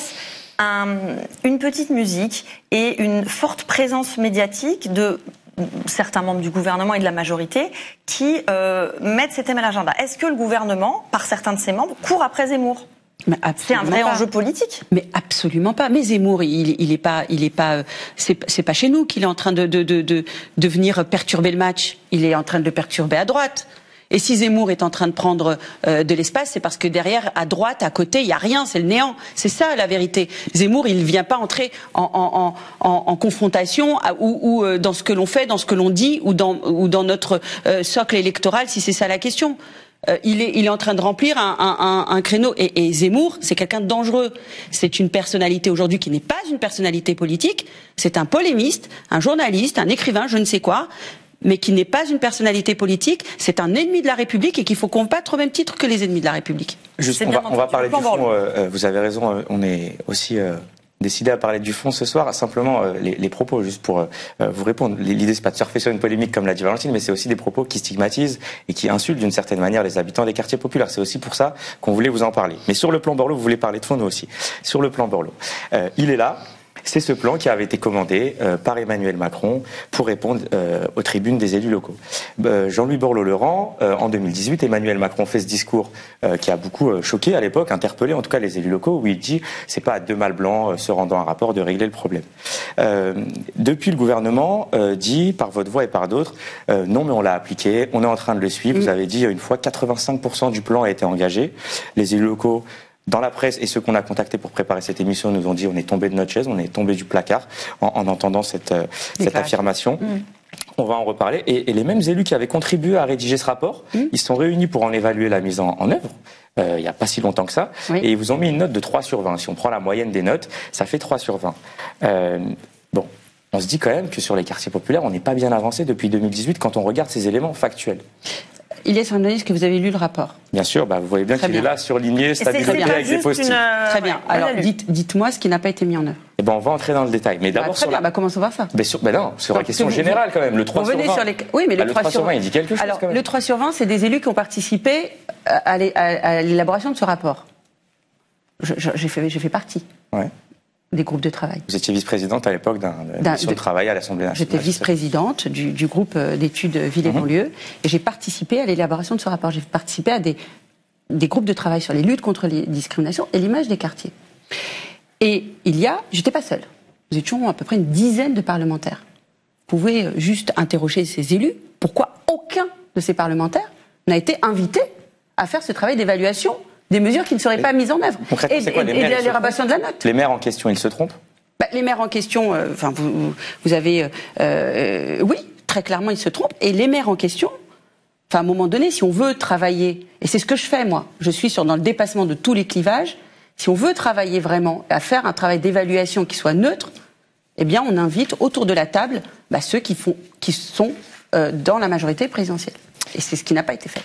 une petite musique et une forte présence médiatique de certains membres du gouvernement et de la majorité qui mettent ces thèmes à l'agenda. Est-ce que le gouvernement, par certains de ses membres, court après Zemmour? C'est un vrai enjeu politique. Mais absolument pas. Mais Zemmour, il est pas, c'est pas chez nous qu'il est en train de venir perturber le match. Il est en train de le perturber à droite. Et si Zemmour est en train de prendre de l'espace, c'est parce que derrière, à droite, à côté, il y a rien, c'est le néant. C'est ça la vérité. Zemmour, il ne vient pas entrer en confrontation ou dans ce que l'on fait, dans ce que l'on dit, ou dans notre socle électoral, si c'est ça la question. Il est en train de remplir un créneau. Et Zemmour, c'est quelqu'un de dangereux. C'est une personnalité aujourd'hui qui n'est pas une personnalité politique. C'est un polémiste, un journaliste, un écrivain, je ne sais quoi. mais qui n'est pas une personnalité politique. C'est un ennemi de la République et qu'il faut combattre au même titre que les ennemis de la République. Juste, on va parler du fond. Vous avez raison, on est aussi décidé à parler du fond ce soir. Simplement, les propos, juste pour vous répondre. L'idée, c'est pas de surfer sur une polémique comme l'a dit Valentine, mais c'est aussi des propos qui stigmatisent et qui insultent d'une certaine manière les habitants des quartiers populaires. C'est aussi pour ça qu'on voulait vous en parler. Mais sur le plan Borloo, vous voulez parler de fond, nous aussi. Sur le plan Borloo, il est là. C'est ce plan qui avait été commandé par Emmanuel Macron pour répondre aux tribunes des élus locaux. Jean-Louis Borloo-Leran, en 2018, Emmanuel Macron fait ce discours qui a beaucoup choqué à l'époque, interpellé en tout cas les élus locaux, où il dit c'est pas à deux mâles blancs se rendant à un rapport de régler le problème. Depuis, le gouvernement dit par votre voix et par d'autres non, mais on l'a appliqué, on est en train de le suivre. Vous avez dit une fois 85% du plan a été engagé. Les élus locaux, dans la presse, et ceux qu'on a contactés pour préparer cette émission nous ont dit on est tombé de notre chaise, on est tombé du placard en entendant cette affirmation. On va en reparler. Et les mêmes élus qui avaient contribué à rédiger ce rapport, ils se sont réunis pour en évaluer la mise en œuvre. Il n'y a pas si longtemps que ça. Et ils vous ont mis une note de 3 sur 20. Si on prend la moyenne des notes, ça fait 3 sur 20. Bon, on se dit quand même que sur les quartiers populaires, on n'est pas bien avancé depuis 2018 quand on regarde ces éléments factuels. Ilyes Raïm, est-ce que vous avez lu le rapport? Bien sûr, vous voyez bien qu'il est là, surligné, stabilité avec des post-it. Très bien. Alors, dites-moi ce qui n'a pas été mis en œuvre. Eh ben, on va entrer dans le détail. Mais d'abord, commençons par ça. Non, sur la question générale quand même, le 3 sur 20. Oui, mais le 3 sur 20, il dit quelque chose. Alors, le 3 sur 20, c'est des élus qui ont participé à l'élaboration de ce rapport. J'ai fait partie. Ouais. Des groupes de travail. Vous étiez vice-présidente à l'époque d'une mission de travail à l'Assemblée nationale. J'étais vice-présidente du groupe d'études Ville et banlieue et j'ai participé à l'élaboration de ce rapport. J'ai participé à des groupes de travail sur les luttes contre les discriminations et l'image des quartiers. Et j'étais pas seule. Nous étions à peu près une dizaine de parlementaires. Vous pouvez juste interroger ces élus. Pourquoi aucun de ces parlementaires n'a été invité à faire ce travail d'évaluation des mesures qui ne seraient pas mises en œuvre. Et l'élaboration de la note. Les maires en question, ils se trompent? Les maires en question, vous avez... oui, très clairement, ils se trompent. Et les maires en question, à un moment donné, si on veut travailler, et c'est ce que je fais, moi, je suis dans le dépassement de tous les clivages, si on veut travailler vraiment à faire un travail d'évaluation qui soit neutre, eh bien, on invite autour de la table ceux qui sont dans la majorité présidentielle. Et c'est ce qui n'a pas été fait.